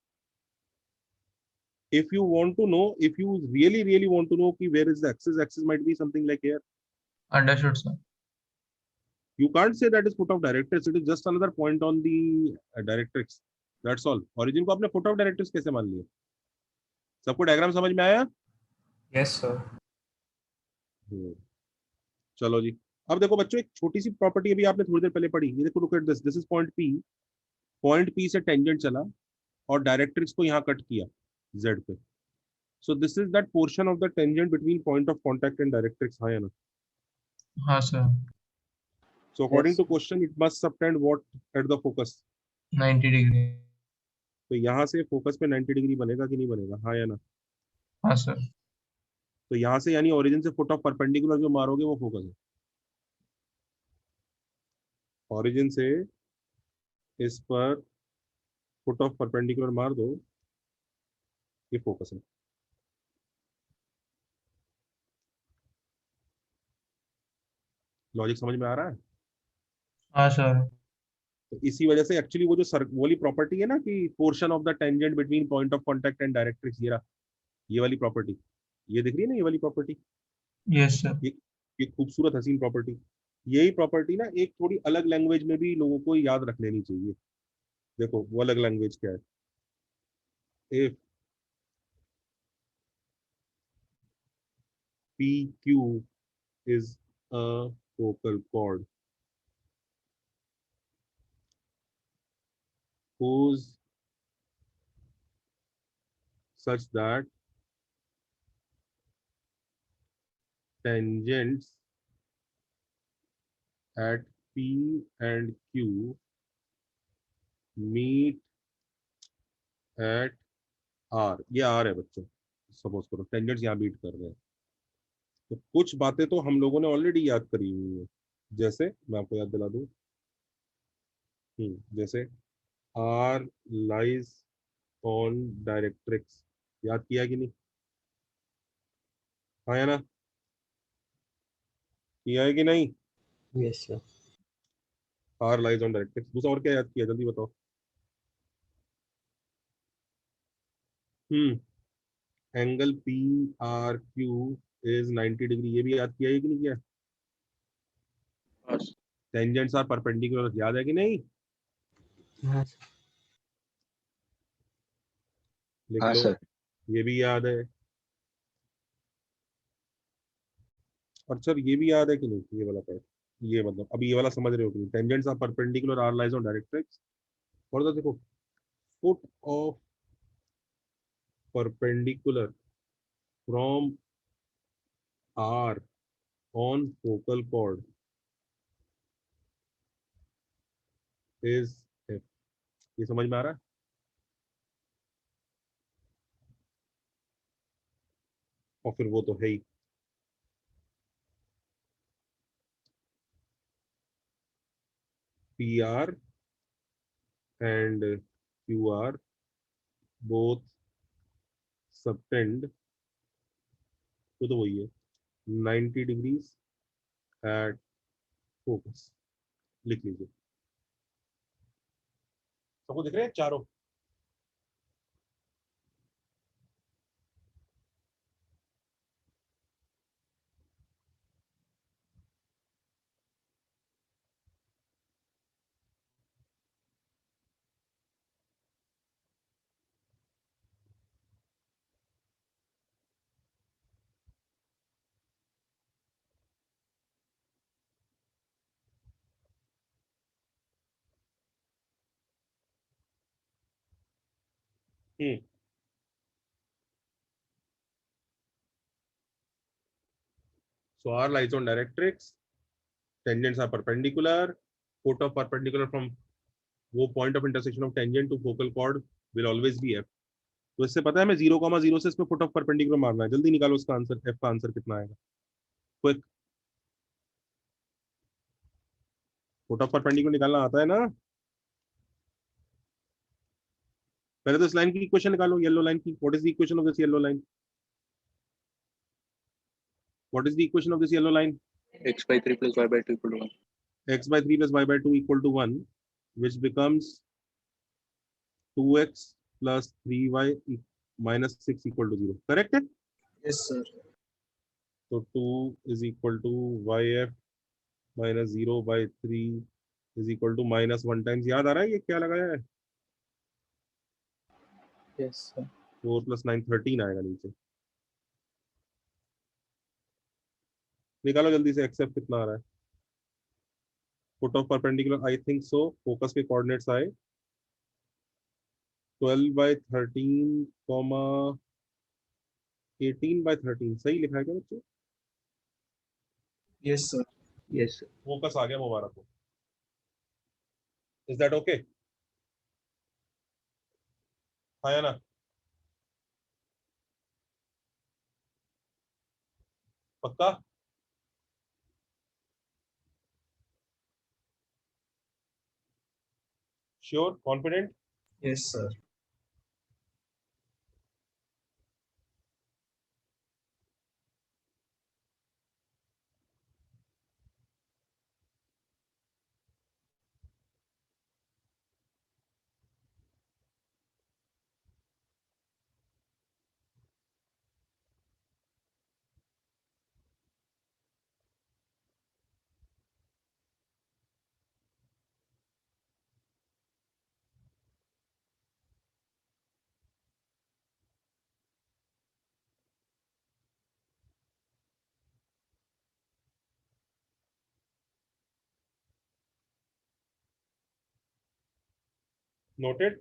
If you want to know, if you really want to know ki where is the axis might be something like here. Understood sir. You can't say that is foot of directrix. It is just another point on the directrix. That's all. Origin को आपने foot of directrix कैसे मान लिया? सबको diagram समझ में आया? Yes sir. चलो जी। अब देखो बच्चों, एक छोटी सी प्रॉपर्टी अभी आपने थोड़ी देर पहले पढ़ी। ये देखो, look at this, this is point P. Point P से टेंजेंट चला और डायरेक्ट्रिक्स को यहाँ कट किया जेड पे। So this is that portion of the tangent between point of contact and directrix. हाँ या ना? हाँ sir. So according to question, it must subtend what at the focus? 90 degree. तो यहाँ से फोकस पे 90 डिग्री बनेगा कि नहीं बनेगा? हाँ या ना? हाँ सर। तो यहाँ से यानी ओरिजिन से फुट ऑफ परपेंडिकुलर जो मारोगे वो फोकस है। ओरिजिन से इस पर फुट ऑफ परपेंडिकुलर मार दो, ये फोकस है। लॉजिक समझ में आ रहा है? हाँ सर। तो इसी वजह से एक्चुअली वो जो वो वाली प्रॉपर्टी है ना कि portion of the tangent between point of contact and directrix, ये वाली प्रॉपर्टी, ये दिख रही है ना, ये वाली प्रॉपर्टी, यस सर। ये खूबसूरत हसीन प्रॉपर्टी। यही प्रॉपर्टी ना एक थोड़ी अलग लैंग्वेज में भी लोगों को याद रख लेनी चाहिए। देखो वो अलग लैंग्वेज क्या है। If PQ is a focal chord whose such that tangents at P and Q meet at R। ये R है बच्चों, सपोज करो टेंजेंट्स यहाँ मीट कर रहे हैं। तो कुछ बातें तो हम लोगों ने ऑलरेडी याद करी हुई है, जैसे मैं आपको याद दिला दूं। जैसे R lies on डायरेक्ट्रिक्स, याद किया कि नहीं? हाँ या ना? किया है कि नहीं? Yes sir. R lies on directrix. दूसरा और क्या याद किया, जल्दी बताओ। एंगल PRQ इज 90 डिग्री, ये भी याद किया है कि नहीं किया? टेंजेंट्स आर परपेंडिकुलर, याद है कि नहीं? हाँ लिख हाँ लो, सर। ये भी याद है। और सर ये भी याद है कि नहीं, ये वाला पार्ट? ये मतलब अभी ये वाला समझ रहे हो कि नहीं? Tangents are perpendicular, R lies on directrix. और तो देखो, foot of perpendicular from R on focal chord is F। ये समझ में आ रहा है? और फिर वो तो है ही, PR and QR both subtend, तो वही है 90 डिग्रीज एट फोकस। लिख लीजिए, सबको दिख रहे हैं चारों? हम्म So R lies on directrix, tangents are perpendicular, foot of perpendicular from वो point of intersection of tangent to focal chord will always be F. तो इससे पता है हमें 0,0 से इसमें फुट ऑफ परपेंडिकुलर मारना है। जल्दी निकालो उसका आंसर, एफ का आंसर कितना आएगा। क्विक, फुट ऑफ परपेंडिकुलर निकालना आता है ना। पहले तो इस लाइन की इक्वेशन निकालो, येलो लाइन की। What is the equation of this yellow line? What is the equation of this yellow line? x/3 + y/2 = 1. x/3 + y/2 = 1, which becomes 2x plus 3y minus 6 = 0. Correct है? Yes, sir. तो 2 is equal to yf minus 0/3 is equal to -1 times, याद आ रहा है ये क्या लगाया है? Yes, sir. 4 + 9 13 आएगा नीचे। निकालो जल्दी से, xf कितना आ रहा है? Foot of perpendicular I think so focus के कोऑर्डिनेट्स आए 12/13, 18/13। सही लिखा है क्या बच्चों? Yes, sir. Yes, sir. Focus आ गया मुबारक को। Is that okay? आया ना? पक्का? Sure? Confident? Yes, sir. Noted.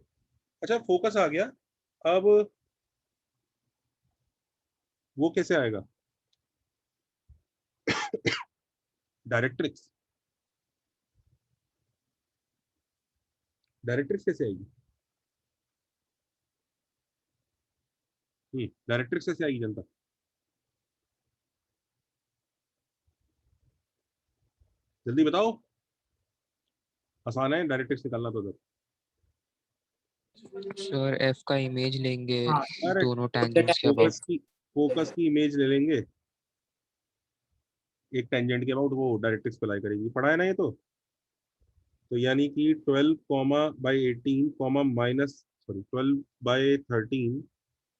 अच्छा फोकस आ गया, अब वो कैसे आएगा? डायरेक्ट्रिक्स, डायरेक्ट्रिक्स कैसे आएगी? डायरेक्ट्रिक्स कैसे आएगी जनता? जल्दी बताओ, आसान है डायरेक्ट्रिक्स निकालना तो। सर एफ का इमेज लेंगे अरे दोनों टेंजेंट्स के अबाउट। फोकस की इमेज ले लेंगे एक टेंजेंट के अबाउट, वो डायरेक्ट्रिक्स अप्लाई करेगी। पढ़ा है ना ये तो यानी कि 12,/18, माइनस सॉरी 12/13,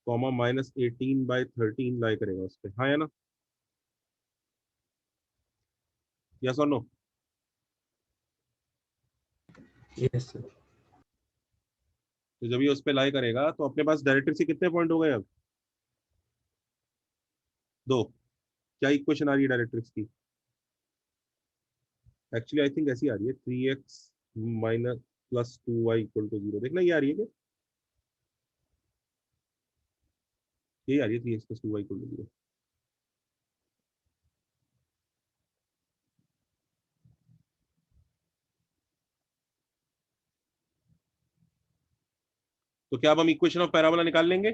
-18/13 लाई करेगा उस पर। हाँ या ना? यस और नो? Yes, sir. तो जब ये उस पर लाई करेगा तो अपने पास डायरेक्ट्रिक्स के कितने पॉइंट हो गए अब? 2। क्या इक्वेशन आ रही है डायरेक्ट्रिक्स की? एक्चुअली आई थिंक ऐसी आ रही है, 3x माइनस प्लस 2y = 0। देखना ये आ रही है क्या? ये आ रही है 3x + 2y = 0। तो क्या अब हम इक्वेशन ऑफ पैराबोला निकाल लेंगे?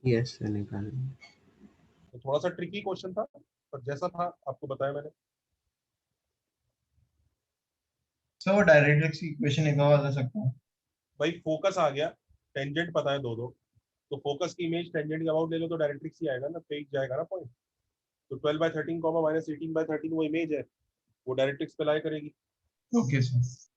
Yes, sir. निकाल लेंगे। तो थोड़ा सा ट्रिकी क्वेश्चन था, पर जैसा था आपको बताया मैंने। सर वो डायरेक्ट्रिक्स की इक्वेशन एक बार बता सकता हूँ? भाई फोकस आ गया, टेंजेंट पता है दो दो, तो फोकस की इमेज टेंजेंट के अबाउट ले लो तो डायरेक्ट्रिक्स ही आएगा ना, फेक जाएगा ना पॉइंट। तो 12/13, -18/13 वो इमेज है, वो डायरेक्ट्रिक्स पे लाई करेगी। Okay sir.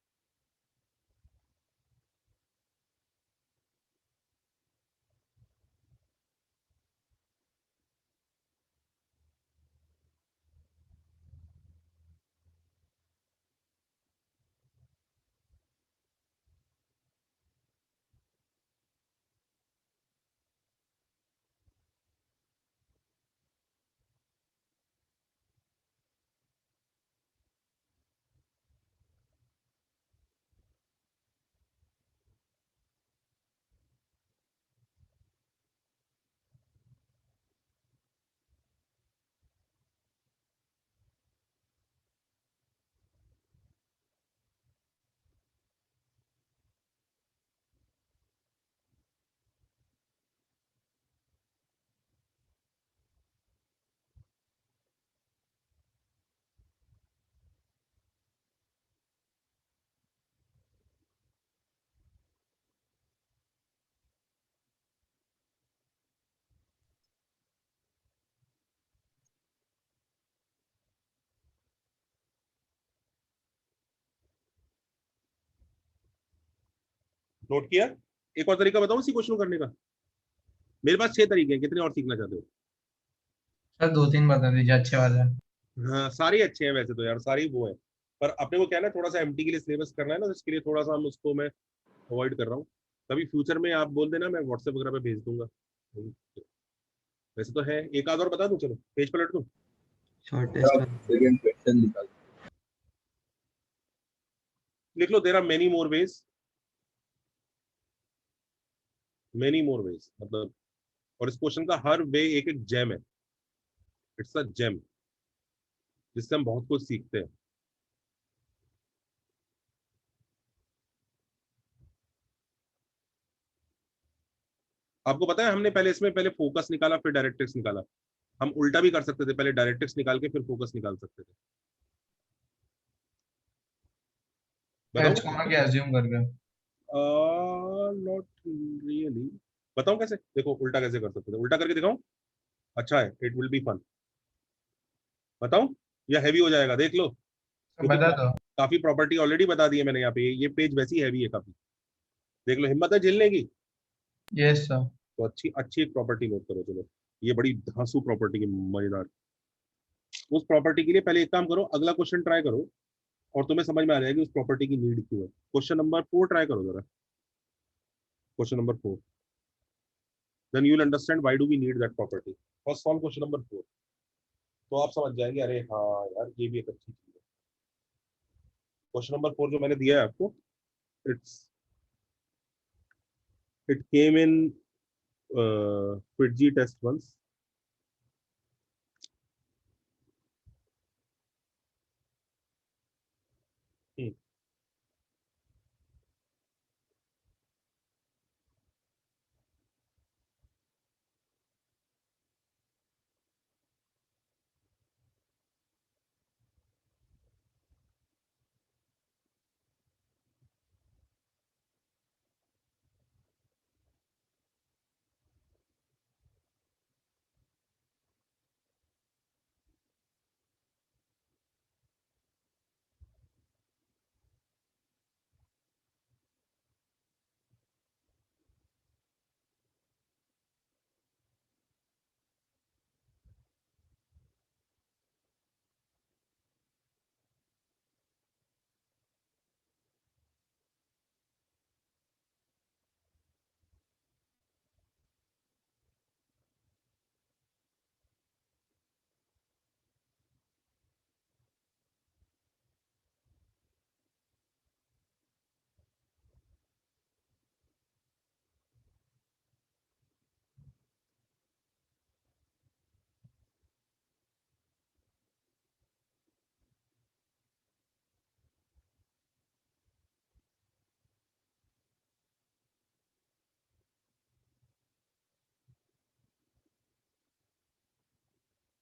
नोट किया? एक और तरीका बताऊं इसी क्वेश्चन को करने का? मेरे पास 6 तरीके हैं, कितने और सीखना चाहते हो? सर 2-3 बता दीजिए अच्छे वाले। हाँ सारे अच्छे हैं वैसे तो यार, सारे ही वो है, पर अपने को क्या है ना, थोड़ा सा एमटी के लिए सिलेबस करना है ना, तो इसके लिए थोड़ा सा हम उसको मैं अवॉइड कर रहा हूँ। कभी फ्यूचर में आप बोल देना, मैं व्हाट्सएप वगैरह पे भेज दूंगा। वैसे तो है, एक आध और बता दूं, चलो पेज पलट दूं। शॉर्टेस्ट सेकंड क्वेश्चन निकाल। लिख लो, there are many more ways, many more ways मतलब, और इस क्वेश्चन का हर वे एक एक जेम है, इट्स अ जेम जिससे हम बहुत कुछ सीखते हैं। आपको पता है हमने पहले इसमें पहले फोकस निकाला फिर डायरेक्ट्रिक्स निकाला, हम उल्टा भी कर सकते थे, पहले डायरेक्ट्रिक्स निकाल के फिर फोकस निकाल सकते थे। एच बताओ? कॉमा के अज्यूम करके। Not really. बताओ कैसे? देखो उल्टा कैसे कर सकते थे, उल्टा करके दिखाऊं? अच्छा है, इट विल बी फन। बताओ? या हैवी हो जाएगा? देख लो, क्योंकि बता दो। काफी प्रॉपर्टी ऑलरेडी बता दी है मैंने यहाँ पे, ये पेज वैसी हैवी है काफी। देख लो, हिम्मत है झेलने की? Yes sir. तो अच्छी अच्छी एक प्रॉपर्टी नोट करो, चलो ये बड़ी धांसू प्रॉपर्टी की, मजेदार। उस प्रॉपर्टी के लिए पहले एक काम करो, अगला क्वेश्चन ट्राई करो और तुम्हें समझ में आ जाएगी उस प्रॉपर्टी की नीड क्यों है। क्वेश्चन नंबर 4 ट्राई करो जरा, question number 4, then you will understand why do we need that property. First solve question number 4, तो आप समझ जाएंगे, अरे हाँ यार ये भी एक अच्छी चीज है। क्वेश्चन नंबर 4 जो मैंने दिया है आपको, इट्स इट केम इन क्विटजी टेस्ट वंस।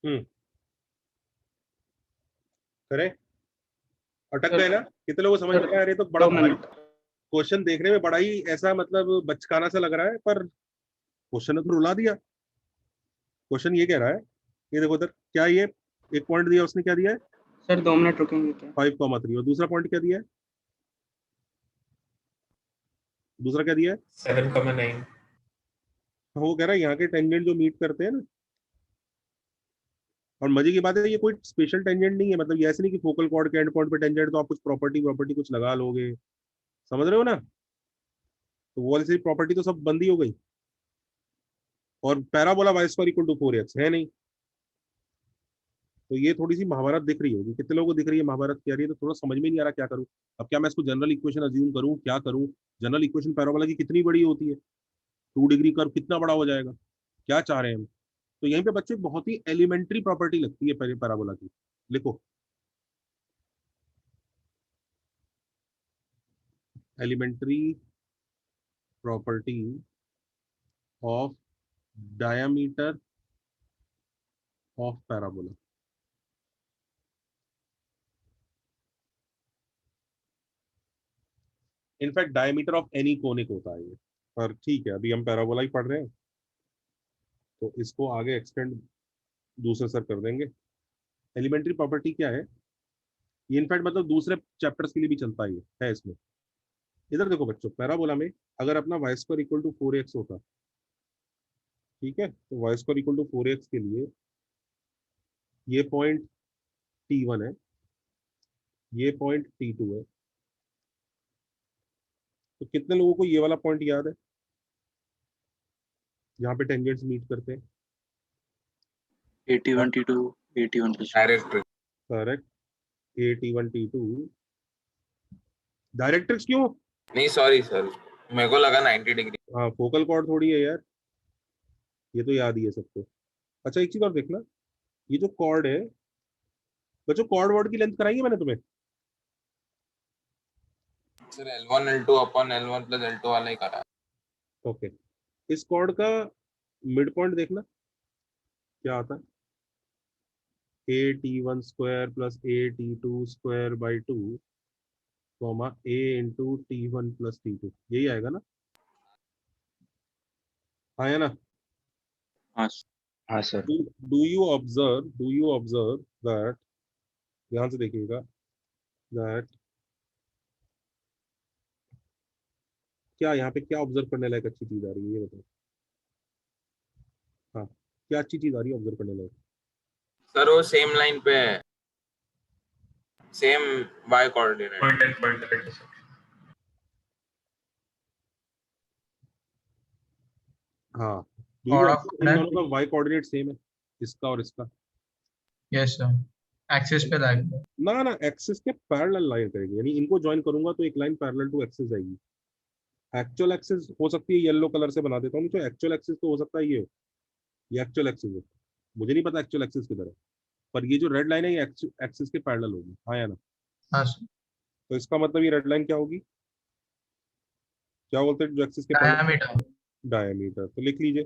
हम्म, करें? अटक गए ना? कितने लोगों को समझ में आया? अरे तो बड़ा 2 भारी मिनट। क्वेश्चन देखने में बड़ा ही ऐसा मतलब बचकाना सा लग रहा है, पर क्वेश्चन ने तो रुला दिया। क्वेश्चन ये कह रहा है, ये देखो उधर क्या, ये एक पॉइंट दिया उसने, क्या दिया है? सर 2 मिनट रुकेंगे क्या? 5,3, और दूसरा पॉइंट क्या दिया है? दूसरा क्या दिया है? 7,9। वो कह रहा है यहाँ के टेंजेंट जो मीट करते हैं ना, और मजे की बात है ये कोई स्पेशल टेंजेंट नहीं है, मतलब ये ऐसे नहीं कि फोकल कॉर्ड के एंड पॉइंट पे टेंजेंट तो आप कुछ प्रॉपर्टी प्रॉपर्टी कुछ लगा लोगे, समझ रहे हो ना? तो वो वाली प्रॉपर्टी तो सब बंद ही हो गई। और parabola Y square equal to 4x है नहीं, तो ये थोड़ी सी महाभारत दिख रही होगी, कितने लोगों को दिख रही है महाभारत क्या रही है? तो थोड़ा समझ में नहीं आ रहा क्या करूं। अब क्या मैं इसको जनरल इक्वेशन अज्यूम करूं, क्या करूं? जनरल इक्वेशन पैराबोला की कितनी बड़ी होती है? 2 डिग्री कर्व कितना बड़ा हो जाएगा? क्या चाह रहे हैं हम? तो यहीं पे बच्चे बहुत ही एलिमेंट्री प्रॉपर्टी लगती है पैराबोला की। लिखो, elementary property of diameter of parabola. In fact diameter of any conic होता है ये, पर ठीक है अभी हम पैराबोला ही पढ़ रहे हैं, तो इसको आगे एक्सटेंड दूसरे सर कर देंगे। एलिमेंट्री प्रॉपर्टी क्या है ये? इनफैक्ट मतलब दूसरे चैप्टर्स के लिए भी चलता है, ये है इसमें। इधर देखो बच्चों, पैराबोला में अगर अपना Y square equal to 4x होता, ठीक है, तो Y square equal to 4x के लिए ये पॉइंट T1 है, ये पॉइंट T2 है, तो कितने लोगों को ये वाला पॉइंट याद है जहाँ पे टेंजेंट्स मीट करते हैं? 81 T2 81 plus direct correct, T1 T2 directrix क्यों? नहीं सॉरी सर, मेरे को लगा 90 डिग्री। हाँ, फोकल कॉर्ड थोड़ी है यार, ये तो याद ही है सबको। अच्छा एक चीज और देखना, ये जो कॉर्ड है बच्चों, कॉर्ड वर्ड की लेंथ कराई है मैंने तुम्हें? Sir L1 L2 upon L1 plus L2 वाला ही करा। ओके, इस कॉर्ड का मिड पॉइंट देखना क्या आता है, AT1 square plus AT2 square by 2 comma A into T1 plus T2, यही आएगा ना? आया ना? हाँ हाँ sir. Do you observe that, ध्यान से देखिएगा, दैट क्या यहाँ पे क्या ऑब्जर्व करने लायक अच्छी चीज आ रही है, ये बताओ। हाँ, क्या अच्छी चीज आ रही है ऑब्जर्व करने लायक? सर वो सेम लाइन पे है, सेम y कोऑर्डिनेट। हाँ, Chord of इन दोनों का वाई कोऑर्डिनेट सेम है, इसका और इसका। यस सर, एक्सिस पे लाएंगे। ना ना, एक्सिस के पैरेलल लाइन करेंगे, यानी इनको ज्वाइन करूंगा तो एक लाइन पैरेलल टू एक्सिस आएगी। एक्चुअल एक्सिस हो सकती है येलो कलर से बना देता हूँ, तो एक्चुअल एक्सिस तो हो सकता है ये एक्चुअल एक्सिस है, मुझे नहीं पता एक्चुअल एक्सिस किधर है, पर ये जो रेड लाइन है ये एक्सिस के पैरेलल होगी, हाँ या ना? हाँ सर, तो इसका मतलब ये रेड लाइन क्या होगी, क्या बोलते हैं जो एक्सिस के पैरेलल? डायमीटर। डायमीटर। तो लिख लीजिए,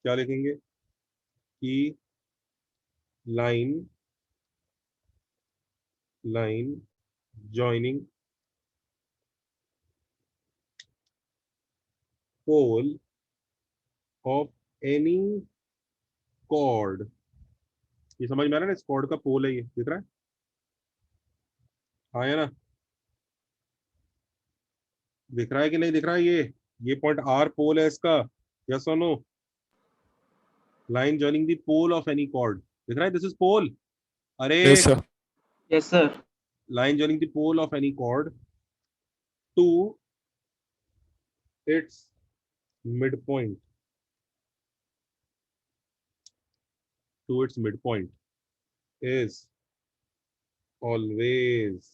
क्या लिखेंगे कि line joining pole of any chord, ये समझ में आ रहा है ना, इस कॉर्ड का पोल है, ये दिख रहा है, हाँ या ना? दिख रहा है कि नहीं दिख रहा है? ये पॉइंट R पोल है इसका, यस और no? Line joining the pole of any chord, दिख रहा है, दिस इज पोल। अरे yes sir. Line joining the pole of any chord to its mid point, is always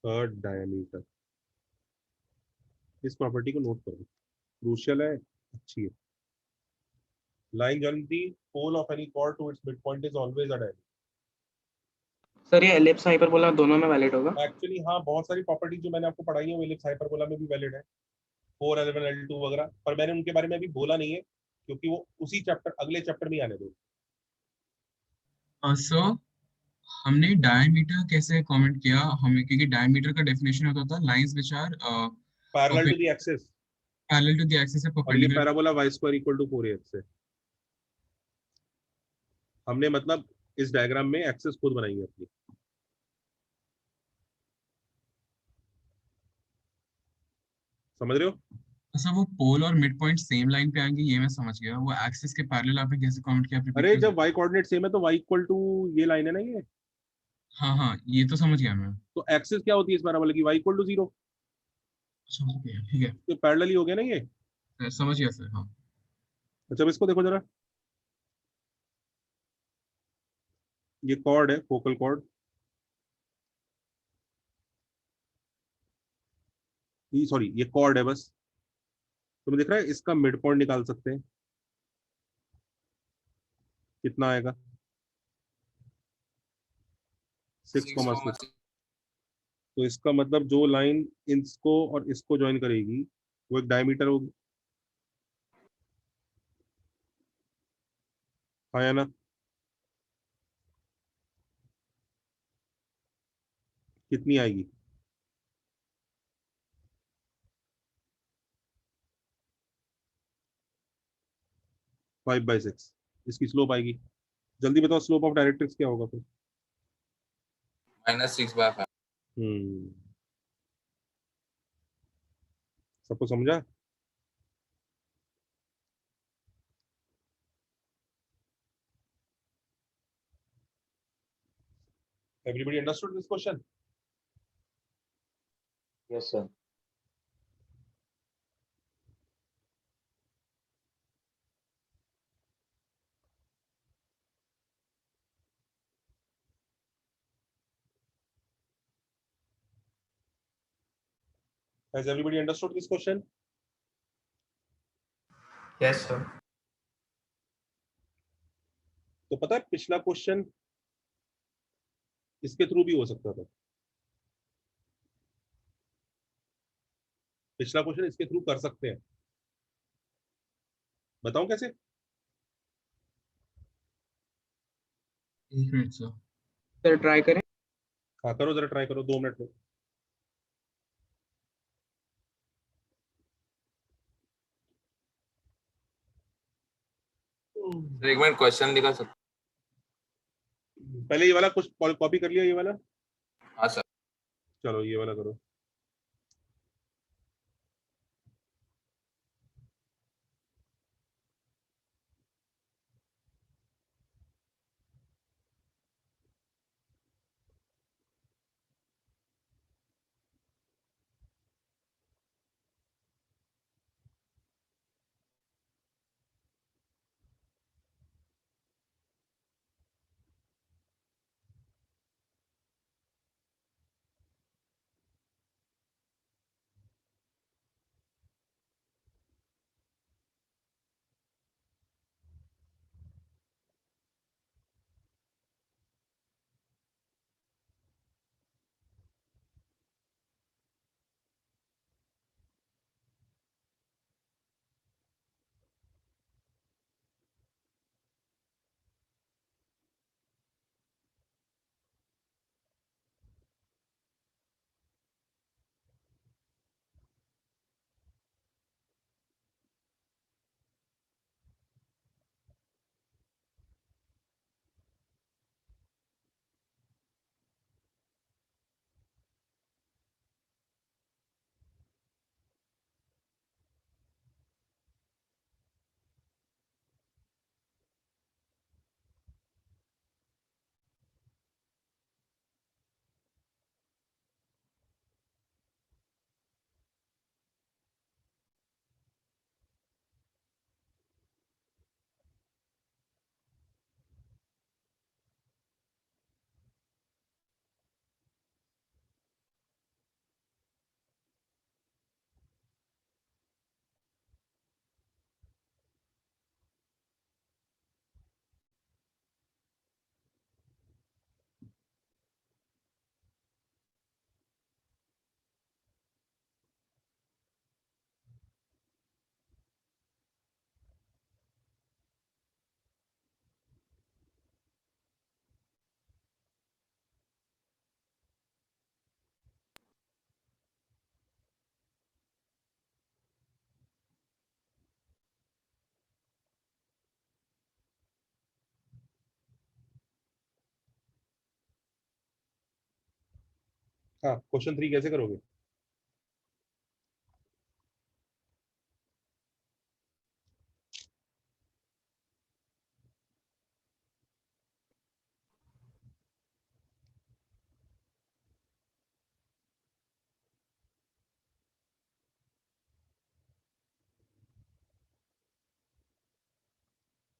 a diameter। इस property को note करो, crucial है, अच्छी है। Line joining the pole of any chord to its mid point is always a diameter. Sir ये ellipse hyperbola दोनों में valid होगा? एक्चुअली हाँ, बहुत सारी प्रॉपर्टी जो मैंने आपको पढ़ाई है वो एलिप्स हाइपरबोला में भी वैलिड है, 4 L1 L2 वगैरह, पर मैंने उनके बारे में अभी बोला नहीं है क्योंकि वो उसी चैप्टर, अगले चैप्टर में आने दो। सर हमने डायमीटर कैसे कमेंट किया हमें, क्योंकि डायमीटर का डेफिनेशन होता था lines which are parallel to the axis, parallel to the axis है और ये perpendicular. Parabola y square equal to 4ax है। हमने मतलब इस डायग्राम में एक्सिस खुद बनाई है अपनी, समझ रहे हो? सर वो पोल और मिड पॉइंट सेम लाइन पे आएंगे, ये मैं समझ गया। वो एक्सिस के पैरेलल आपने कैसे कमेंट किया? अरे जब y कोऑर्डिनेट सेम है तो y इक्वल टू ये लाइन है ना ये, हाँ हाँ, ये तो समझ गया मैं। तो एक्सिस क्या होती है इस पैराबोला की? y इक्वल टू 0, समझ गया, ठीक है तो पैरेलल ही हो गया ना ये। सर, समझ गया सर। हाँ अच्छा अब इसको देखो जरा, ये कॉर्ड है, फोकल कॉर्ड, ये सॉरी ये कॉर्ड है बस, तुम्हें दिख रहा है, इसका मिड पॉइंट निकाल सकते हैं, कितना आएगा? 6,6। तो इसका मतलब जो लाइन इसको और इसको ज्वाइन करेगी वो एक डायमीटर होगी, हाँ या ना? कितनी आएगी? 5/6 इसकी स्लोप आएगी। जल्दी बताओ स्लोप ऑफ डायरेक्ट्रिक्स क्या होगा फिर? -6/5। हम्म, सबको समझा? Everybody understood this question? Yes, sir. Has everybody understood this question? Yes, sir. तो पता है पिछला क्वेश्चन इसके थ्रू भी हो सकता था। पिछला क्वेश्चन इसके थ्रू कर सकते हैं। बताऊं कैसे? 1 मिनट सर। सर ट्राई करें। हाँ करो, जरा ट्राई करो, 2 मिनट में। सर एक मिनट क्वेश्चन दिखा सकते? पहले ये वाला कुछ कॉपी कर लिया, ये वाला। हाँ सर। चलो ये वाला करो। हाँ, क्वेश्चन 3 कैसे करोगे?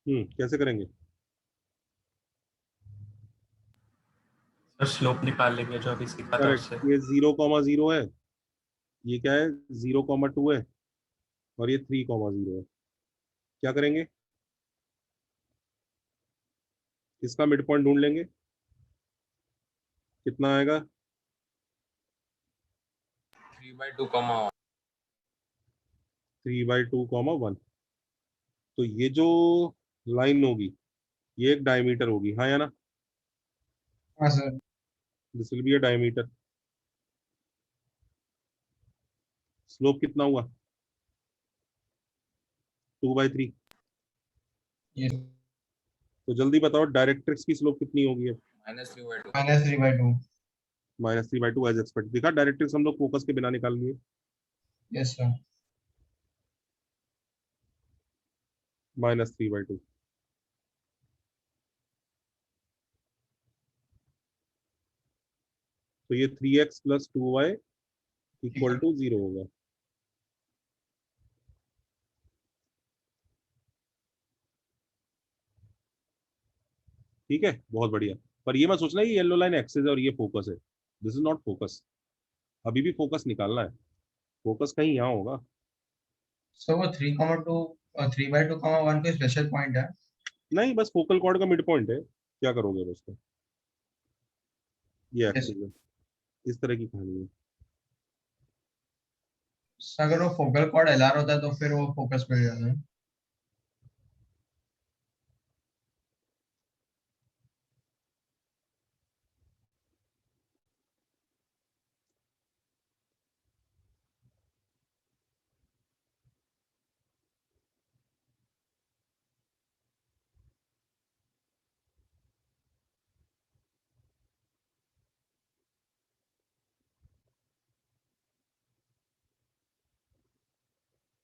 कैसे करेंगे? सर स्लोप निकाल लेंगे जो अभी सीखा था करेक्ट। उससे। ये 0,0 है, ये क्या है 0,2 है, और ये 3,0 है। क्या करेंगे? इसका मिड पॉइंट ढूंढ लेंगे। कितना आएगा? 3/2, 3/2, 1। तो ये जो लाइन होगी ये एक डायमीटर होगी, हाँ या ना? हाँ sir. This will be a diameter. Slope कितना हुआ? 2/3। ये तो जल्दी बताओ डायरेक्ट्रिक्स की स्लोप कितनी होगी अब? -3/2। -3/2। -3/2 एज एक्सपेक्ट। दिखा, डायरेक्ट्रिक्स हम लोग फोकस के बिना निकाल लिए। Yes sir. -3/2। तो ये 3x + 2y = 0 होगा। ठीक है, बहुत बढ़िया। पर ये मत सोचना ये येलो लाइन एक्सिस है और ये फोकस है। This is not focus. अभी भी फोकस निकालना है। फोकस कहीं यहाँ होगा। सो वो 3,2 3/2, 1 कोई स्पेशल पॉइंट है? नहीं, बस फोकल कॉर्ड का मिड पॉइंट है। क्या करोगे उसको? ये एक्सिस है। इस तरह की कहानी है। अगर वो फोकल कॉर्ड LR होता है तो फिर वो फोकस मिल जाता है।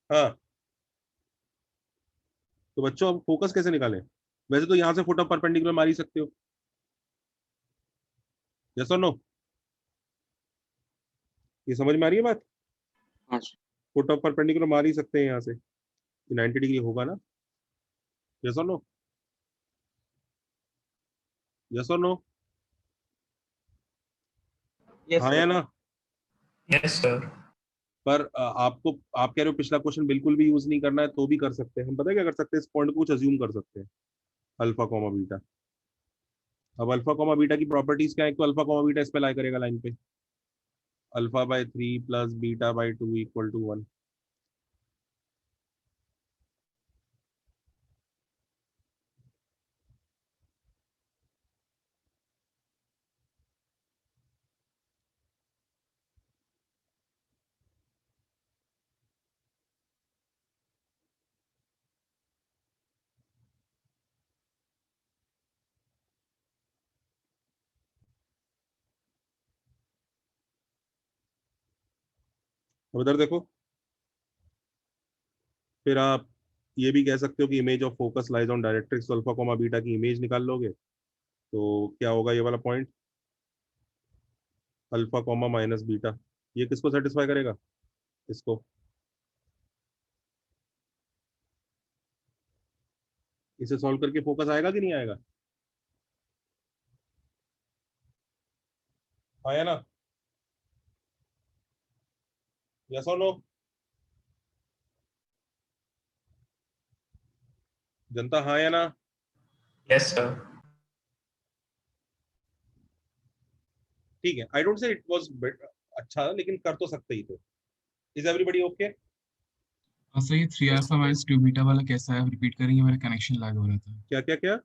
हाँ, तो बच्चों अब फोकस कैसे निकालें? वैसे तो यहाँ से फुट ऑफ परपेंडिकुलर मार ही सकते हो। यस और नो? ये समझ में आ रही है बात? हाँ सर। फुट ऑफ परपेंडिकुलर मार ही सकते हैं यहाँ से। 90 डिग्री होगा ना? यस और नो? यस और नो? यस हाँ या सर। ना? Yes sir. पर आपको, आप कह रहे हो पिछला क्वेश्चन बिल्कुल भी यूज नहीं करना है तो भी कर सकते हैं। हम पता है क्या कर सकते हैं? इस पॉइंट को कुछ अज्यूम कर सकते हैं। Alpha comma beta. अब अल्फा कॉमा बीटा की प्रॉपर्टीज क्या है? तो अल्फा कॉमा बीटा इस पे लाई करेगा लाइन पे। α/3 + β/2 = 1। अब इधर देखो। फिर आप ये भी कह सकते हो कि image of focus lies on directrix. तो अल्फा कॉमा बीटा की इमेज निकाल लोगे तो क्या होगा? ये वाला point alpha comma minus beta. ये किसको सेटिस्फाई करेगा? इसको। इसे सॉल्व करके फोकस आएगा कि नहीं आएगा? आया ना? यस और नो? जनता हाँ या ना? Yes sir. ठीक है, I don't say it was अच्छा, लेकिन कर तो सकते ही थे। Is everybody okay? सर ये 3α-2β वाला कैसा है, रिपीट करेंगे? मेरा कनेक्शन लैग हो रहा था। क्या क्या क्या?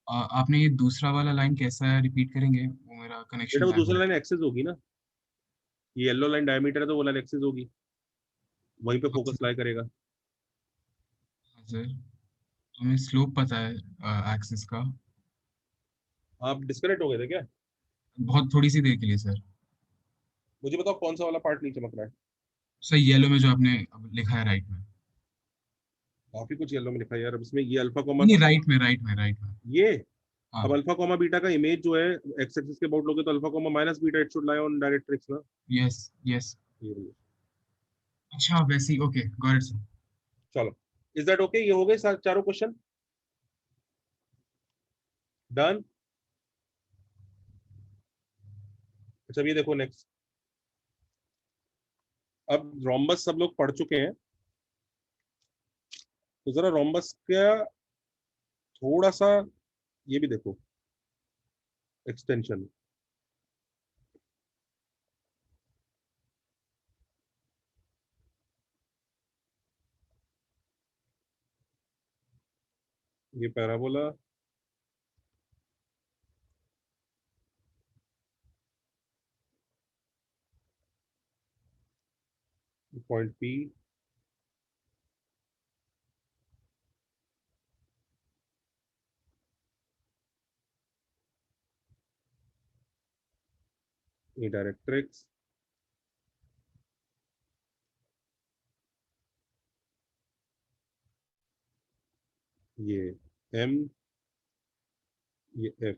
आपने ये दूसरा वाला लाइन कैसा है, रिपीट करेंगे? वो मेरा बेटा कनेक्शन वो लैग हो दूसरी रहा लाइन था। एक्सेस होगी ना। ये येलो लाइन डायमीटर है तो वो लाइन एक्सेस होगी। वहीं पे हाँ फोकस सर। लाई करेगा। हाँ सर, हमें स्लोप पता है एक्सिस का। आप डिस्कनेक्ट हो गए थे क्या? बहुत थोड़ी सी देर के लिए सर। मुझे बताओ कौन सा वाला पार्ट नहीं चमक रहा है? सर येलो में जो आपने अब लिखा है राइट में। काफी कुछ येलो में लिखा है यार। अब इसमें ये अल्फा कॉमा, नहीं नहीं, राइट में। ये हाँ। अब अल्फा कॉमा बीटा का इमेज जो है एक्स एक्सिस के अबाउट लोगे तो alpha comma minus beta it should lie on directrix ना। Yes yes. ये रही है। अच्छा वैसे ही, ओके गॉट इट सर। चलो, इज दैट ओके? ये हो गए चारों क्वेश्चन डन। अच्छा अब ये देखो नेक्स्ट। अब रोम्बस सब लोग पढ़ चुके हैं तो जरा रोम्बस का थोड़ा सा ये भी देखो, एक्सटेंशन। ये पैराबोला, पॉइंट पी, ये डायरेक्ट्रिक्स, ये m, ये f।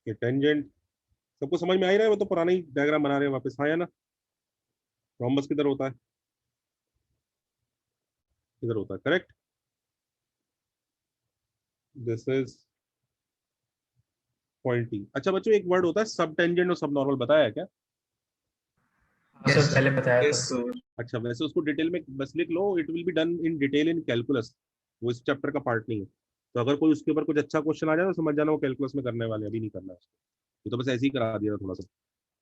ये टेंजेंट सबको समझ में आ ही रहा है, वो तो पुराना ही डायग्राम बना रहे हैं वापस, हाँ या ना? रोम्बस किधर होता है? किधर होता है? करेक्ट। This is pointy. अच्छा बच्चों, एक वर्ड होता है सब टेंजेंट और सब नॉर्मल, बताया है क्या? हाँ सर, पहले बताया यस था। सर। अच्छा, वैसे उसको डिटेल में बस लिख लो, it will be done in detail in calculus, वो इस चैप्टर का पार्ट नहीं है। तो अगर कोई उसके ऊपर कुछ अच्छा क्वेश्चन आ जाए तो समझ जाना वो कैलकुलस में करने वाले, अभी नहीं करना है उसको। ये तो बस ऐसे ही करा दिया था थोड़ा सा।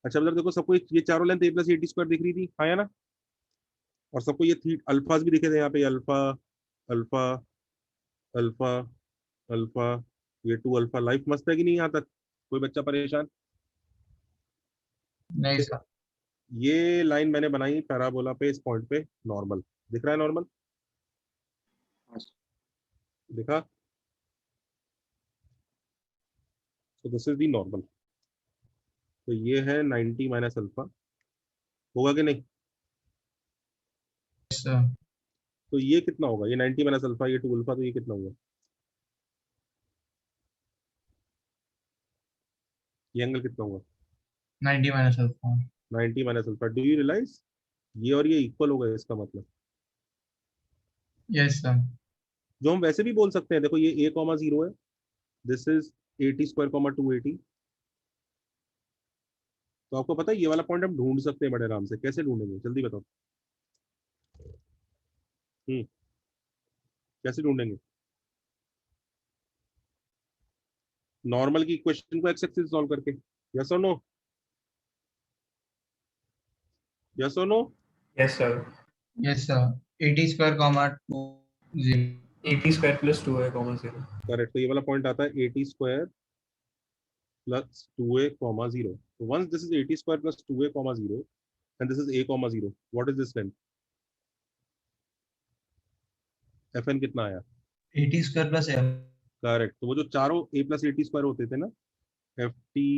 अच्छा मतलब देखो, सबको ये चारों length a plus A T square दिख रही थी, हाँ या ना? और सबको ये थी अल्फाज भी दिखे थे यहाँ पे, अल्फा अल्फा अल्फा अल्फा, ये 2 अल्फा। लाइफ मस्त है कि नहीं यहाँ तक? कोई बच्चा परेशान? नहीं सर। ये लाइन मैंने बनाई पैराबोला पे, इस पॉइंट पे नॉर्मल दिख रहा है, नॉर्मल हाँ सर। दिखा? तो दिस इज दी नॉर्मल। तो ये है 90 माइनस अल्फा, होगा कि नहीं? सर तो ये कितना होगा? ये 90 माइनस अल्फा, ये 2 अल्फा, तो ये कितना होगा? ये एंगल कितना होगा? 90 minus alpha. 90 minus alpha. Do you realise ये और ये इक्वल हो गए, इसका मतलब यस सर। जो हम वैसे भी बोल सकते हैं, देखो ये a कॉमा 0 है, this is A T square comma 280। तो आपको पता है ये वाला पॉइंट हम ढूंढ सकते हैं बड़े आराम से। कैसे ढूंढेंगे जल्दी बताओ? कैसे ढूंढेंगे? नॉर्मल की इक्वेशन को एक्स एक्सिस सॉल्व करके। यस और नो? यस और no? Yes sir. Yes sir. 80 square comma 2 0। 80 square plus 2 है कॉमा 0। करेक्ट। तो ये वाला पॉइंट आता है 80 square plus 2a comma 0। So once this is 80 square plus 2a comma 0 and this is a comma 0, what is this length? fn कितना आया? 80 square plus m। Correct. तो वो जो चारों a प्लस 80 स्क्वायर होते थे ना, F T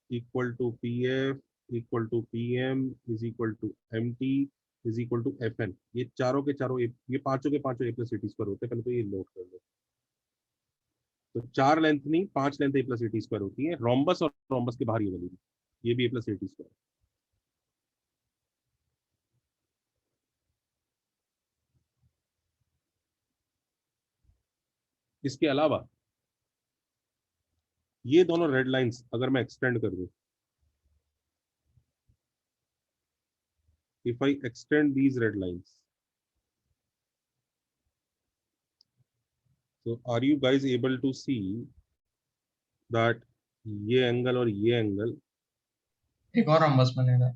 equal to P F equal to P M is equal to M T is equal to F N, ये चारों के चारों ये पांचों के पांचों ए प्लस 80 स्क्वायर होते हैं। पहले तो ये नोट कर लो। तो 4 लेंथ नहीं, 5 लेंथ ए प्लस 80 स्क्वायर होती है, रोम्बस और रोम्बस के बाहर ये वाली भी, ये भी ए प्लस 80 स्क्वायर। इसके अलावा ये दोनों रेड लाइंस अगर मैं एक्सटेंड कर दूं, if I extend these red lines, तो are you guys able to see that ये एंगल और ये एंगल, एक और रोम्बस बनेगा।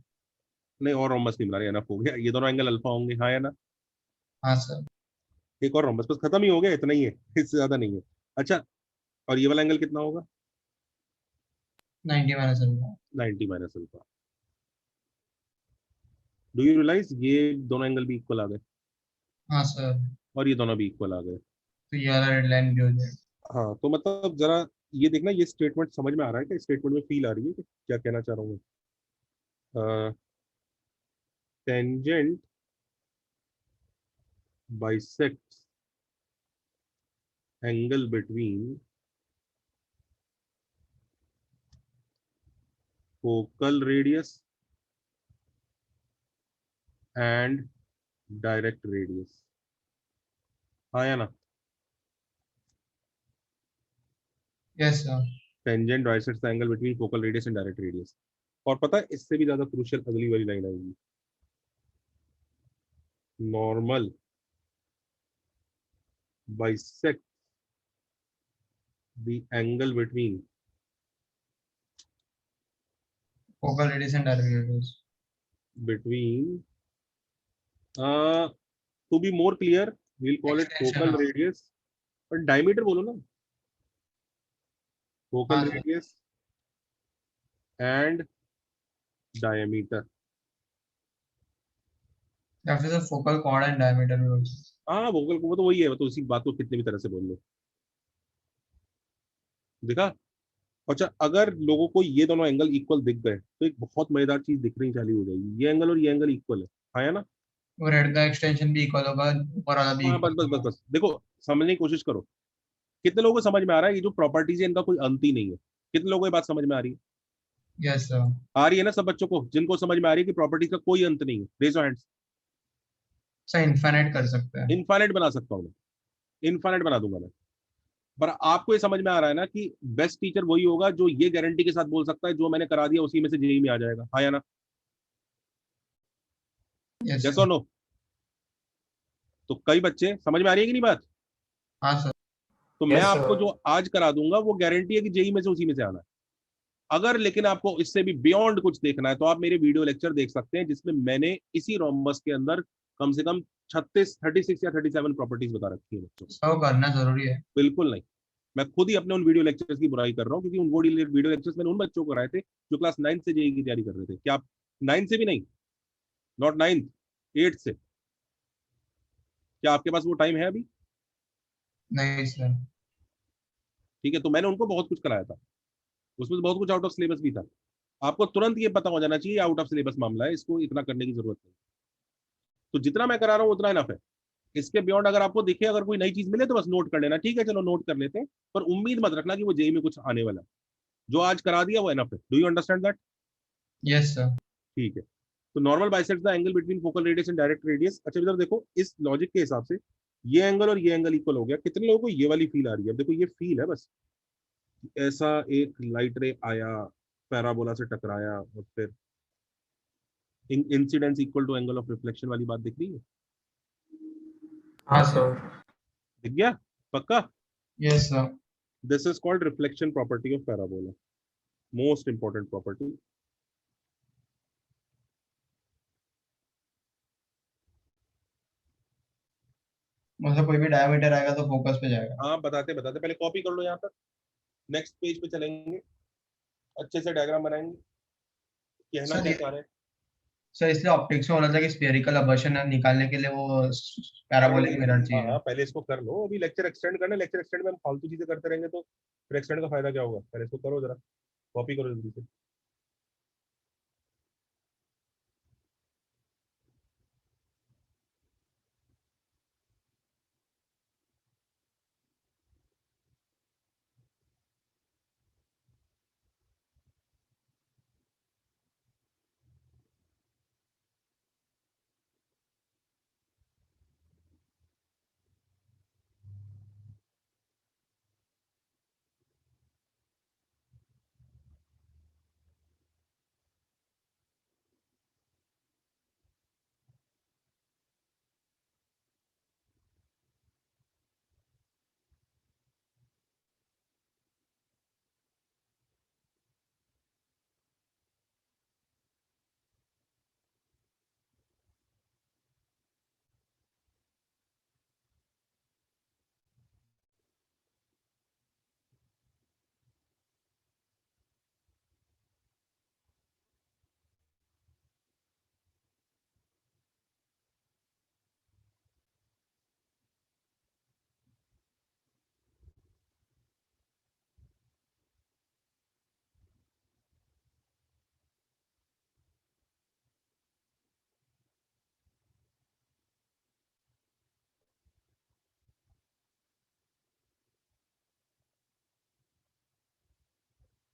नहीं और रोम्बस नहीं बना रहे, एनफ हो गया, ये दोनों एंगल अल्फा होंगे, हाँ या ना? हाँ सर। एक और रोम्बस, बस खत्म ही हो गया, इतना ही है, इससे ज्यादा नहीं है। अच्छा, और ये वाला एंगल कितना होगा? 90 minus alpha. 90 minus alpha. Do you realise ये दोनों एंगल भी इक्वल आ गए, हाँ सर। और ये दोनों भी इक्वल आ गए। तो ये वाला रेड लाइन भी हो जाएगा। हाँ, तो मतलब जरा ये देखना, ये स्टेटमेंट समझ में आ रहा है क्या? स्टेटमेंट में फील आ रही है कि क्या कहना चाह रहा हूँ मैं? Tangent bisects angle between focal radius and direct radius, हाँ या ना? Yes sir. Tangent bisects angle between focal radius and direct radius. और पता है इससे भी ज्यादा क्रूशियल अगली वाली लाइन आएगी, normal bisect the angle between focal radius and direct radius. between to be more clear we'll call it Extension focal of- radius, पर diameter बोलो ना, focal हाँ सर। radius and diameter या फिर sir focal cord and diameter भी हो सकता हाँ वो तो वही है, वो तो उसी बात को कितने भी तरह से बोल लो। देखा। अच्छा, अगर लोगों को ये दोनों एंगल इक्वल दिख गए तो एक बहुत मजेदार चीज दिखनी चालू हो जाएगी, ये एंगल और ये एंगल इक्वल है। हाँ या ना? है। वो रेड का एक्सटेंशन भी इक्वल होगा, ऊपर वाला भी हाँ बस बस इक्वल बस होगा। बस देखो, समझने की कोशिश करो। कितने लोगों को समझ में आ रहा है ये जो प्रॉपर्टीज है इनका कोई अंत ही नहीं है? कितने लोगों को ये बात समझ में आ रही है? Yes sir. आ रही है ना सब बच्चों को, जिनको समझ में आ रही है कि प्रॉपर्टीज का कोई अंत नहीं है? Raise your hands. Sir infinite कर सकते हैं। इनफाइनाइट बना सकता हूँ मैं, इनफाइनाइट बना दूंगा मैं। पर आपको ये समझ में आ रहा है ना कि बेस्ट टीचर वही होगा जो ये गारंटी के साथ बोल सकता है जो मैंने करा दिया उसी में से जेई में आ जाएगा। हाँ या ना? Yes yes sir. और नो? तो कई बच्चे समझ में आ रही है कि नहीं बात? हाँ सर। तो मैं यस आपको सर। जो आज करा दूंगा वो गारंटी है कि जेई में से उसी में से आना है। अगर लेकिन आपको इससे भी बियॉन्ड कुछ देखना है तो आप मेरे वीडियो लेक्चर देख सकते हैं जिसमें मैंने इसी रोम्बस के अंदर कम से कम 36 या 37 प्रॉपर्टीज बता रखी है बच्चों को। सर वो करना जरूरी है। बिल्कुल नहीं। मैं खुद ही अपने उन वीडियो लेक्चर्स की बुराई कर रहा हूँ, क्योंकि उन वीडियो लेक्चर्स मैंने उन बच्चों को कराए थे जो क्लास 9 से जेई की तैयारी कर रहे थे। क्या आप 9 से भी नहीं? नॉट 9, 8 से? क्या आपके पास वो टाइम है अभी? नहीं सर। ठीक है, तो मैंने उनको बहुत कुछ कराया था, उसमें से बहुत कुछ आउट ऑफ सिलेबस भी था। आपको तुरंत ये पता हो जाना चाहिए आउट ऑफ सिलेबस मामला है, इसको इतना करने की जरूरत नहीं। तो जितना मैं करा रहा हूँ उतना इनफ है। इसके बियॉन्ड अगर आपको दिखे, अगर कोई नई चीज मिले तो बस नोट कर लेना, ठीक है चलो नोट कर लेते हैं, पर उम्मीद मत रखना कि वो जेई में कुछ आने वाला है। जो आज करा दिया वो इनफ है। Do you understand that? Yes sir. ठीक है। तो normal bisects the angle between focal radius and direct radius. अच्छा इधर देखो, इस लॉजिक के हिसाब से ये एंगल और ये एंगल इक्वल हो गया। कितने लोगों को ये वाली फील आ रही है? अब देखो ये फील है बस, ऐसा एक लाइट रे आया, पैराबोला से टकराया और फिर incidence equal to angle of reflection वाली बात दिख रही है? हाँ सर। दिख गया? पक्का? Yes sir. This is called reflection property of parabola, most important property. मतलब कोई भी डायमीटर आएगा तो फोकस पे जाएगा। हाँ बताते बताते, पहले कॉपी कर लो यहाँ तक, नेक्स्ट पेज पे चलेंगे, अच्छे से डायग्राम बनाएंगे, कहना सर क्या चाह रहे हैं। सर इसलिए ऑप्टिक्स में बोला था कि स्फेरिकल अबर्शन निकालने के लिए वो पैराबोलिक मिरर हाँ चाहिए। हाँ, पहले इसको कर लो, अभी लेक्चर एक्सटेंड करना, लेक्चर एक्सटेंड में हम फालतू चीजें करते रहेंगे तो फिर एक्सटेंड का फायदा क्या होगा? पहले इसको करो जरा, कॉपी करो जल्दी से।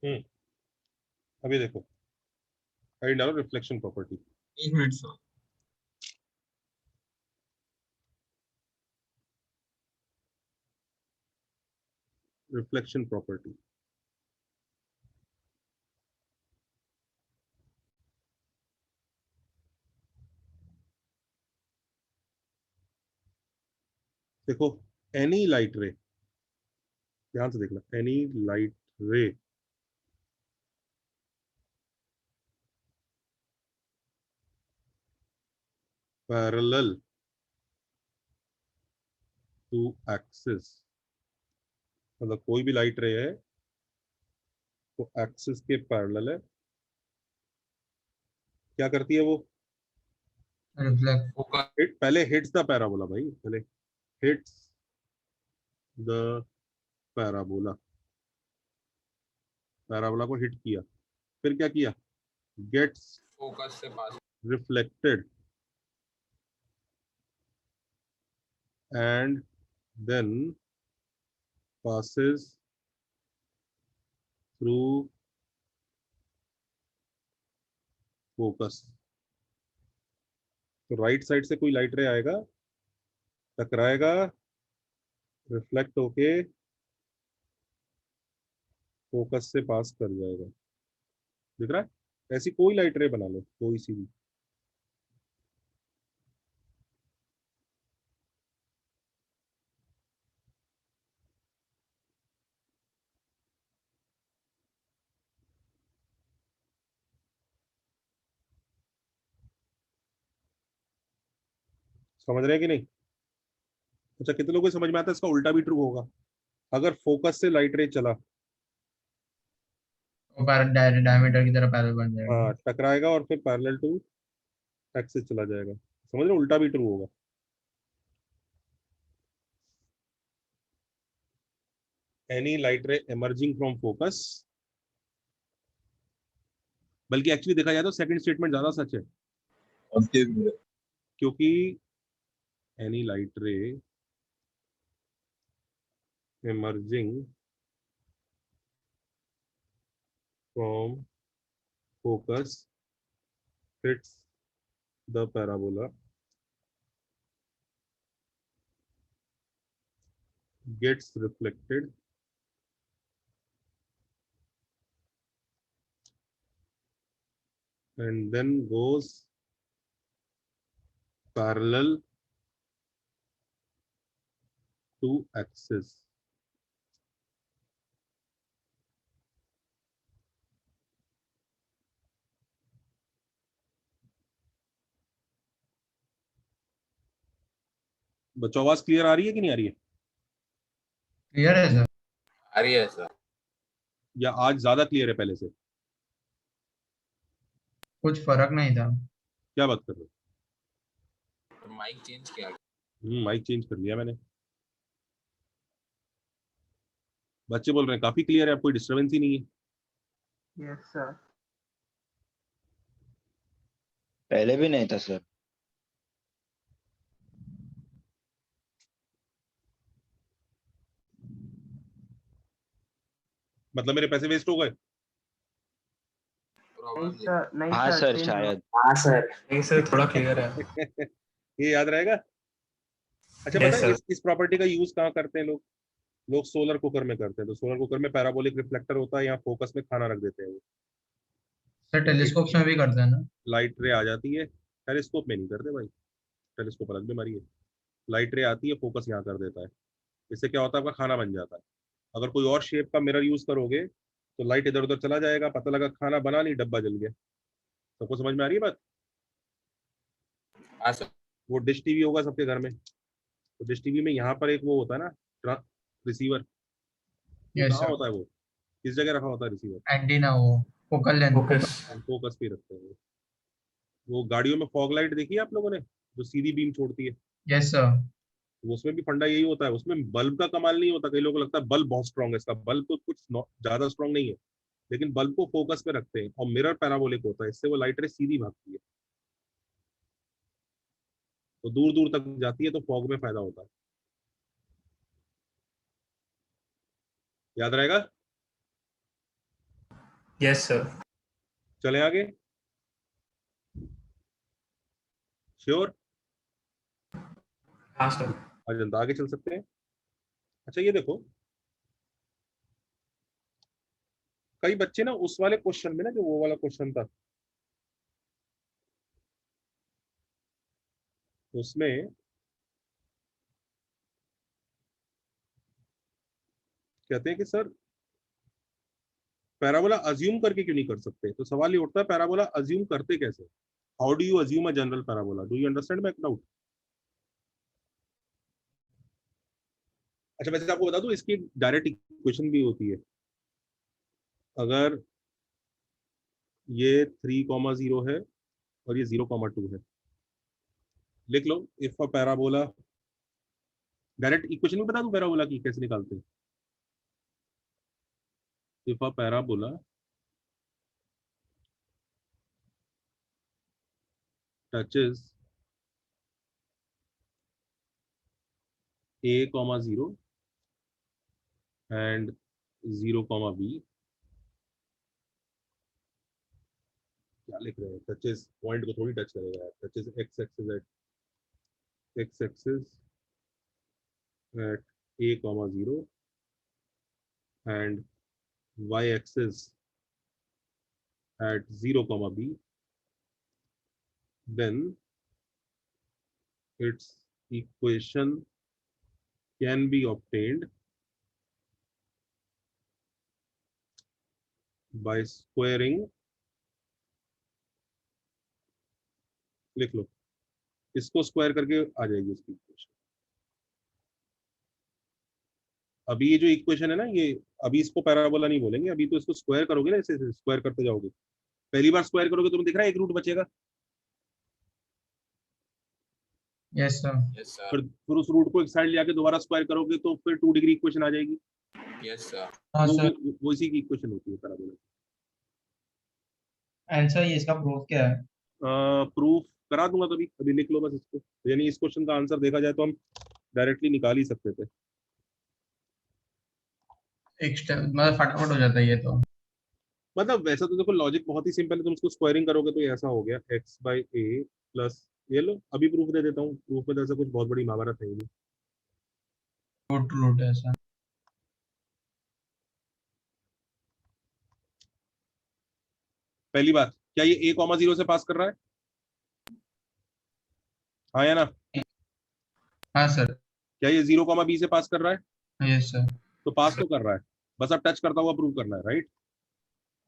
हम्म, अभी देखो, अभी डालो रिफ्लेक्शन प्रॉपर्टी। एक मिनट सर। रिफ्लेक्शन प्रॉपर्टी, देखो, एनी लाइट रे, ध्यान से देखना, any light ray parallel to axis, मतलब कोई भी लाइट रे है तो एक्सिस के पैरेलल है। क्या करती है वो? रिफ्लेक्ट फोकस हिट पहले हिट्स द पैराबोला भाई, पहले हिट्स द पैराबोला, पैराबोला को हिट किया, फिर क्या किया, गेट्स फोकस से पास reflected and then passes through focus। तो राइट साइड से कोई लाइट रे आएगा, टकराएगा, रिफ्लेक्ट होके फोकस से पास कर जाएगा। दिख रहा है? ऐसी कोई लाइट रे बना लो, कोई सी भी। समझ रहे हैं कि नहीं? अच्छा, कितने लोगों को समझ में आता है इसका उल्टा भी ट्रू होगा? अगर फोकस से लाइट रे चला, डायमीटर की तरह पैरेलल बन जाएगा। हाँ, टकराएगा और फिर पैरेलल टू एक्सिस चला जाएगा। समझ रहे हो? उल्टा भी ट्रू होगा। एनी लाइट रे एमर्जिंग फ्रॉम फोकस, बल्कि एक्चुअली देखा जाए तो सेकंड स्टेटमेंट ज्यादा सच है, क्योंकि एनी लाइट रे emerging from focus hits the parabola, gets reflected and then goes parallel to axis. बच्चों आवाज क्लियर आ रही है कि नहीं आ रही है? क्लियर है सर? आ रही है सर। या आज ज्यादा क्लियर है पहले से? कुछ फर्क नहीं था। क्या बात कर रहे हो? माइक चेंज किया। माइक चेंज कर लिया मैंने। बच्चे बोल रहे हैं काफी क्लियर है, अब कोई डिस्टर्बेंस ही नहीं है। Yes sir. पहले भी नहीं था सर। मतलब मेरे पैसे वेस्ट हो गए? नहीं हाँ सर, सर change शायद। हाँ सर। नहीं सर, थोड़ा क्लियर है। ये याद रहेगा? अच्छा, Yes, पता है sir. इस प्रॉपर्टी का यूज कहाँ करते हैं लोग? लोग सोलर कुकर में करते हैं। तो सोलर कुकर में पैराबोलिक रिफ्लेक्टर होता है, यहाँ फोकस में खाना रख देते हैं वो। सर टेलीस्कोप में भी करते हैं ना? लाइट रे आ जाती है, टेलीस्कोप में नहीं करते भाई, टेलीस्कोप अलग बीमारी है। लाइट रे आती है, फोकस यहाँ कर देता है, इससे क्या होता है, आपका खाना बन जाता है। अगर कोई और शेप का मिरर यूज करोगे तो लाइट इधर उधर चला जाएगा, पता लगा खाना बना नहीं, डब्बा जल गया। सबको समझ में आ रही है बात? हाँ सर। वो डिश टीवी होगा सबके घर में, तो डिश टीवी में यहाँ पर एक वो होता है ना, रिसीवर। यस कहाँ सर। होता है वो? किस जगह रखा होता है रिसीवर? एंटीना, वो फोकल लेंथ। फोकस। फोकस पे रखते हैं वो गाड़ियों में फॉग लाइट देखी है आप लोगों ने, जो सीधी बीम छोड़ती है? Yes sir. उसमें भी फंडा यही होता है। उसमें बल्ब का कमाल नहीं होता। कई लोगों को लगता है बल्ब बहुत स्ट्रांग है, इसका बल्ब तो कुछ ज्यादा स्ट्रांग नहीं है, लेकिन बल्ब को फोकस पे रखते हैं और मिरर पैराबोलिक होता है, इससे वो लाइट रे सीधी भागती है, तो दूर दूर तक जाती है, तो फॉग में फायदा होता है। याद रहेगा? Yes sir. चले आगे। श्योर? हाँ सर। आज जनता आगे चल सकते हैं। अच्छा, ये देखो, कई बच्चे ना उस वाले क्वेश्चन में ना, जो वो वाला क्वेश्चन था, उसमें कहते हैं कि सर पैराबोला अज्यूम करके क्यों नहीं कर सकते? तो सवाल ये उठता है, पैराबोला अज्यूम करते कैसे? How do you assume a general parabola? Do you understand my doubt? अच्छा, वैसे आपको बता दूं, इसकी डायरेक्ट इक्वेशन भी होती है। अगर ये 3,0 है और ये 0,2 है, लिख लो, if a parabola, direct equation में बता दूं पैराबोला की कैसे निकालते हैं। If a parabola touches a comma 0 and 0 comma b, क्या लिख रहे हैं, टचेस पॉइंट को थोड़ी टच करेगा यार, touches x axis at a comma 0 and y axis at 0 comma b, then its equation can be obtained by squaring, लिख लो, इसको स्क्वायर करके आ जाएगी उसकी इक्वेशन। अभी ये जो इक्वेशन है ना, ये अभी इसको पैराबोला नहीं बोलेंगे, अभी तो इसको स्क्वायर करोगे ना, ऐसे स्क्वायर करते जाओगे, पहली बार स्क्वायर करोगे तुम्हें दिख रहा है एक रूट बचेगा, यस सर। Yes sir. फिर उस रूट को एक साइड ले आके दोबारा स्क्वायर करोगे तो फिर 2 डिग्री इक्वेशन आ जाएगी। Yes sir. हाँ सर। वो इसी की इक्वेशन होती है पैराबोला। आंसर ये इसका प्रूफ क्या है? प्रूफ करा दूंगा, तभी अभी लिख लो बस इसको, यानी इस क्वेश्चन का आंसर देखा जाए तो हम डायरेक्टली निकाल ही सकते थे। एक स्टेप मतलब फटाफट हो जाता है ये तो। मतलब वैसा तो देखो लॉजिक बहुत ही सिंपल है, तुम उसको स्क्वायरिंग करोगे तो ये ऐसा हो गया x बाई ए प्लस, ये लो अभी प्रूफ दे देता हूँ, प्रूफ में तो ऐसा कुछ बहुत बड़ी महाभारत है ही नहीं। रूट रूट है सर। पहली बात, क्या ये a कॉमा 0 से पास कर रहा है? हाँ या ना? हाँ सर। क्या ये 0 कॉमा b से पास कर रहा है? Yes sir. तो पास तो कर रहा है, बस अब टच करता हुआ प्रूव करना है, राइट?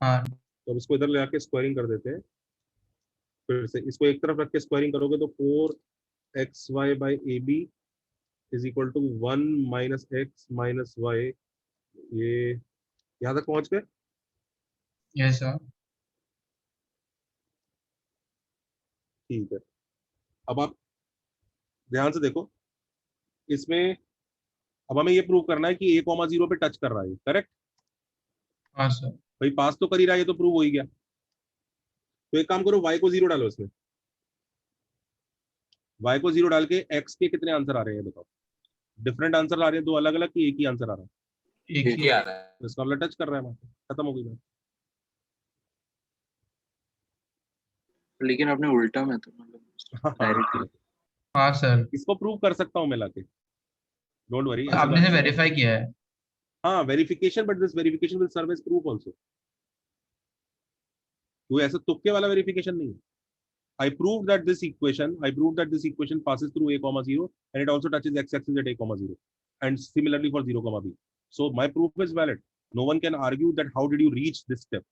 हाँ तो अब इसको इधर ले आके स्क्वायरिंग कर देते हैं, फिर से इसको एक तरफ रख के स्क्वायरिंग करोगे तो 4xy by A B is equal to 1 minus X minus Y, ये यहाँ तक पहुंच गए? Yes sir. ठीक है, अब आप ध्यान से देखो, इसमें अब हमें ये प्रूव करना है कि a कॉमा 0 पे टच कर रहा है, करेक्ट? हाँ सर। भाई पास तो कर ही रहा है, ये तो प्रूव हो ही गया। तो एक काम करो, y को 0 डालो इसमें, y को 0 डाल के x के कितने आंसर आ रहे हैं बताओ? डिफरेंट आंसर आ रहे हैं, दो अलग अलग की एक ही आंसर आ रहा है? एक ही आ रहा है। इसका मतलब टच कर रहा है, वहां पे खत्म हो गई बात। लेकिन आपने उल्टा में तो मतलब डायरेक्टली। हाँ सर। इसको प्रूव कर सकता हूँ मैं लाके, डोंट वरी। आपने इसे वेरीफाई किया है? हाँ verification, but this verification will serve as proof also. तो ऐसा तुक्के वाला वेरिफिकेशन नहीं है। I proved that this equation passes through a comma 0 and it also touches x axis at a comma 0 and similarly for 0 comma b. So my proof is valid. No one can argue that how did you reach this step.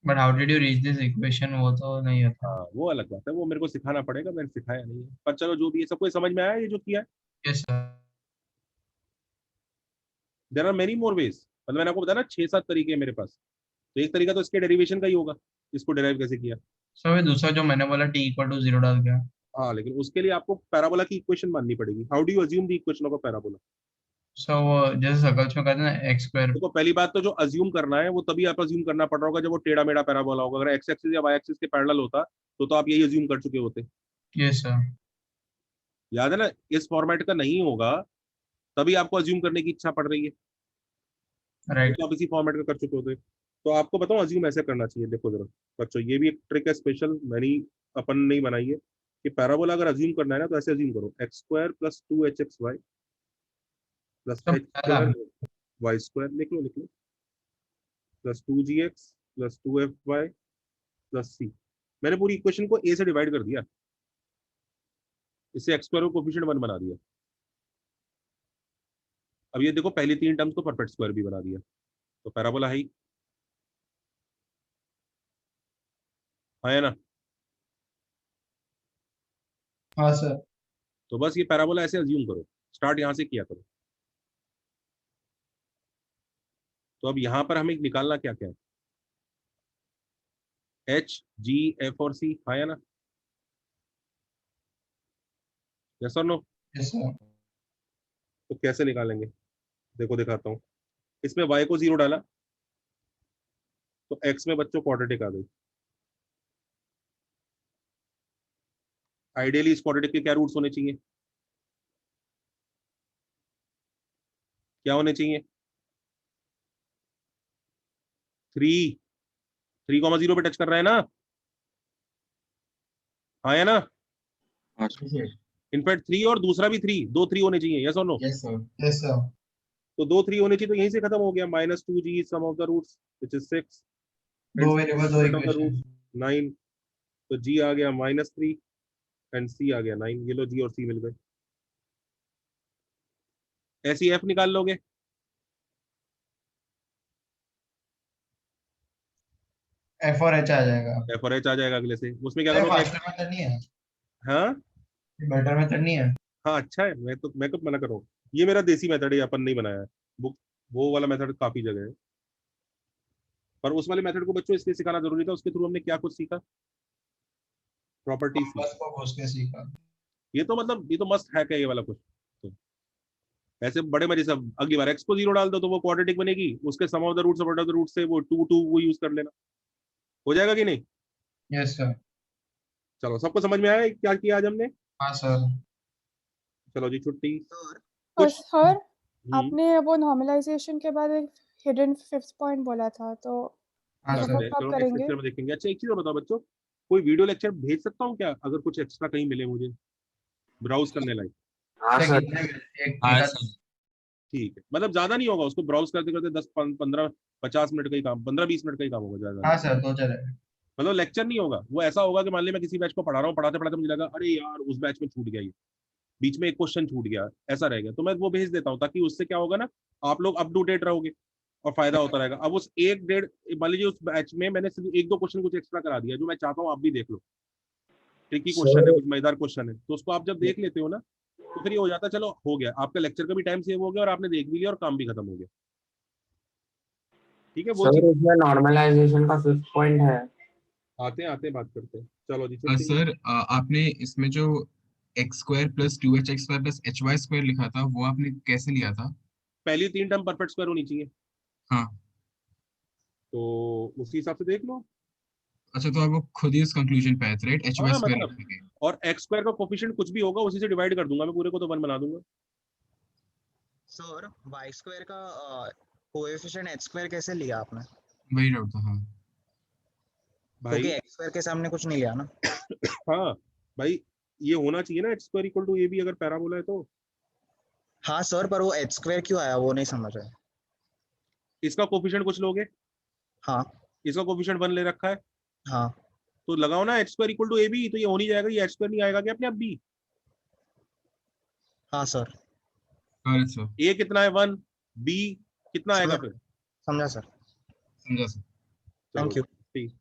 But how did you reach this equation? वो तो नहीं होता। हाँ वो अलग बात है, वो मेरे को सिखाना पड़ेगा, मैंने सिखाया नहीं है, पर चलो जो भी है, सबको समझ में आया ये जो किया है? Yes sir. There are many more ways, मतलब मैंने आपको बताया ना 6-7 तरीके हैं मेरे पास, तो एक तरीका तो इसके डेरिवेशन का ही होगा, इसको डिराइव कैसे किया। सर दूसरा जो मैंने बोला t इक्वल टू 0 डाल गया। हाँ लेकिन उसके लिए आपको पैराबोला की इक्वेशन माननी पड़ेगी। How do you assume the equation of a parabola? So वो जैसे सर्कल्स में कहते हैं ना x स्क्वायर। देखो पहली बात तो जो अज्यूम करना है वो तभी आप अज्यूम करना पड़ रहा होगा जब वो टेढ़ा मेढ़ा पैराबोला होगा। अगर एक्स एक्सिस या वाई एक्सिस के पैरेलल होता तो आप यही अज्यूम कर चुके होते। Yes sir. याद है ना, इस फॉर्मेट का नहीं होगा तभी आपको अज्यूम करने की इच्छा पड़ रही है, राइट। तो आप इसी फॉर्मेट का कर चुके होते। तो आपको बताऊं अज्यूम ऐसे करना चाहिए। देखो जरा बच्चों, ये भी एक ट्रिक है स्पेशल, मैंने अपन नहीं बनाई है, कि पैराबोला अगर अज्यूम करना है ना तो ऐसे अज्यूम करो, x square plus 2hxy plus h square y square, लिख लो plus 2gx plus 2fy plus c। मैंने पूरी इक्वेशन को a से डिवाइड कर दिया, इससे एक्स स्क्वायर को कोफिशिएंट 1 बना दिया। अब ये देखो पहली 3 टर्म्स को परफेक्ट स्क्वायर भी बना दिया, तो पैराबोला है ही, हाँ या ना? हाँ सर। तो बस ये पैराबोला ऐसे अज्यूम करो, स्टार्ट यहाँ से किया करो। तो अब यहाँ पर हमें निकालना क्या क्या है, एच जी एफ और सी, हाँ या ना? यस और नो? Yes sir. तो कैसे निकालेंगे, देखो दिखाता हूँ। इसमें y को 0 डाला तो x में बच्चों क्वाड्रेटिक आ गई। आइडियली इस क्वाड्रेटिक के क्या रूट्स होने चाहिए, क्या होने चाहिए? 3,0 पे टच कर रहा है ना? हाँ है ना? इनफैक्ट 3 और दूसरा भी 3, 2 3 होने चाहिए। यस और no? Yes sir. Yes sir. तो 2 3 होने चाहिए, तो यहीं से खत्म हो गया। -2g sum of the roots which is 6, दो वेरिएबल दो इक्वेशन। 9, तो g आ गया -3 एंड c आ गया 9। ये लो g और c मिल गए। ऐसी f निकाल लोगे, एफ और एच आ जाएगा। f और h आ जाएगा अगले से। उसमें क्या अरे करोगे? फास्टर मेथड नहीं है, हाँ बेटर मेथड नहीं है। हाँ, अच्छा है। मैं कब मना कर रहा हूँ, ये मेरा देसी मेथड है, अपन नहीं बनाया है। बुक वो वाला मेथड काफी जगह है, पर उस वाले मेथड को बच्चों इसलिए सिखाना जरूरी था। उसके थ्रू हमने क्या कुछ सीखा, प्रॉपर्टीज। बस को घुस के सीखा। ये तो मतलब ये तो मस्त हैक है ये वाला कुछ। तो ऐसे बड़े मजे से अगली बार x को 0 डाल दो तो वो क्वाड्रेटिक बनेगी, उसके sum of the roots of the root से वो 2 2 वो यूज कर लेना, हो जाएगा कि नहीं? Yes sir. चलो, सबको समझ में आया क्या किया आज हमने? हाँ सर। चलो जी, छुट्टी। और कुछ सर आपने वो नॉर्मलाइजेशन के बाद एक हिडन फिफ्थ पॉइंट बोला था, तो हाँ वो सर। कब चलो नेक्स्ट करेंगे? लेक्चर में देखेंगे। अच्छा, एक चीज और बताओ बच्चों, कोई वीडियो लेक्चर भेज सकता हूँ क्या, अगर कुछ एक्स्ट्रा कहीं मिले मुझे ब्राउज करने लायक? हाँ सर सर। कितने एक हाँ मिला? सर। ठीक है, मतलब ज्यादा नहीं होगा, उसको ब्राउज करते करते 10 15 50 मिनट का ही काम, 15 20 मिनट का ही काम होगा, ज्यादा हाँ नहीं। सर तो चलेगा। मतलब लेक्चर नहीं होगा वो, ऐसा होगा कि मान ली मैं किसी बैच को पढ़ा रहा हूँ, पढ़ाते पढ़ाते मुझे लगा अरे यार उस बैच में छूट गया, ये बीच में एक क्वेश्चन छूट गया, ऐसा रह गया, तो मैं वो भेज देता हूँ, ताकि उससे क्या होगा ना, आप लोग अप टू डेट रहोगे और फायदा होता रहेगा। अब उस एक डेढ़, मान लीजिए उस बैच में मैंने सिर्फ 1 2 क्वेश्चन कुछ एक्स्ट्रा करा दिया, जो मैं चाहता हूँ आप भी देख लो, ट्रिकी क्वेश्चन है, कुछ मजेदार क्वेश्चन है, तो उसको आप जब देख लेते हो ना, तो फिर ये हो जाता है चलो हो गया, आपका लेक्चर का भी टाइम सेव हो गया और आपने देख भी लिया और काम भी खत्म हो गया। ठीक है, वो चीज सर इसमें नॉर्मलाइजेशन का 5th पॉइंट है। आते बात करते हैं। चलो जी, छुट्टी। सर आपने इसमें जो x² + 2hx² + hy² लिखा था वो आपने कैसे लिया था? पहली 3 टर्म परफेक्ट स्क्वायर होनी चाहिए, हाँ। तो उसी हिसाब से देख लो। अच्छा, तो आप वो खुद ही इस कंक्लूजन पे आए थे, राइट? hy² हाँ मतलब, लिखने के। और एक्स स्क्वायर का कोफिशिएंट कुछ भी होगा उसी से डिवाइड कर दूंगा मैं, पूरे को तो 1 बना दूंगा। सर वाई स्क्वायर का कोएफिशिएंट एच स्क्वायर कैसे लिया आपने? वही डाउट था। हाँ भाई क्योंकि एक्स स्क्वायर के सामने कुछ नहीं लिया ना। हाँ भाई, ये होना चाहिए ना x² = ab, अगर पैराबोला है तो। हाँ सर, पर वो एच स्क्वायर क्यों आया वो नहीं समझ रहे। इसका कोफिशिएंट कुछ लोगे, हाँ इसका कोफिशिएंट 1 ले रखा है, हाँ तो लगाओ ना h² = ab, तो ये हो नहीं जाएगा, ये h² नहीं आएगा क्या अपने आप b? हाँ सर। Correct sir. a कितना है 1, b कितना आएगा फिर? समझा सर। समझा सर। चलो थैंक यू। ठीक।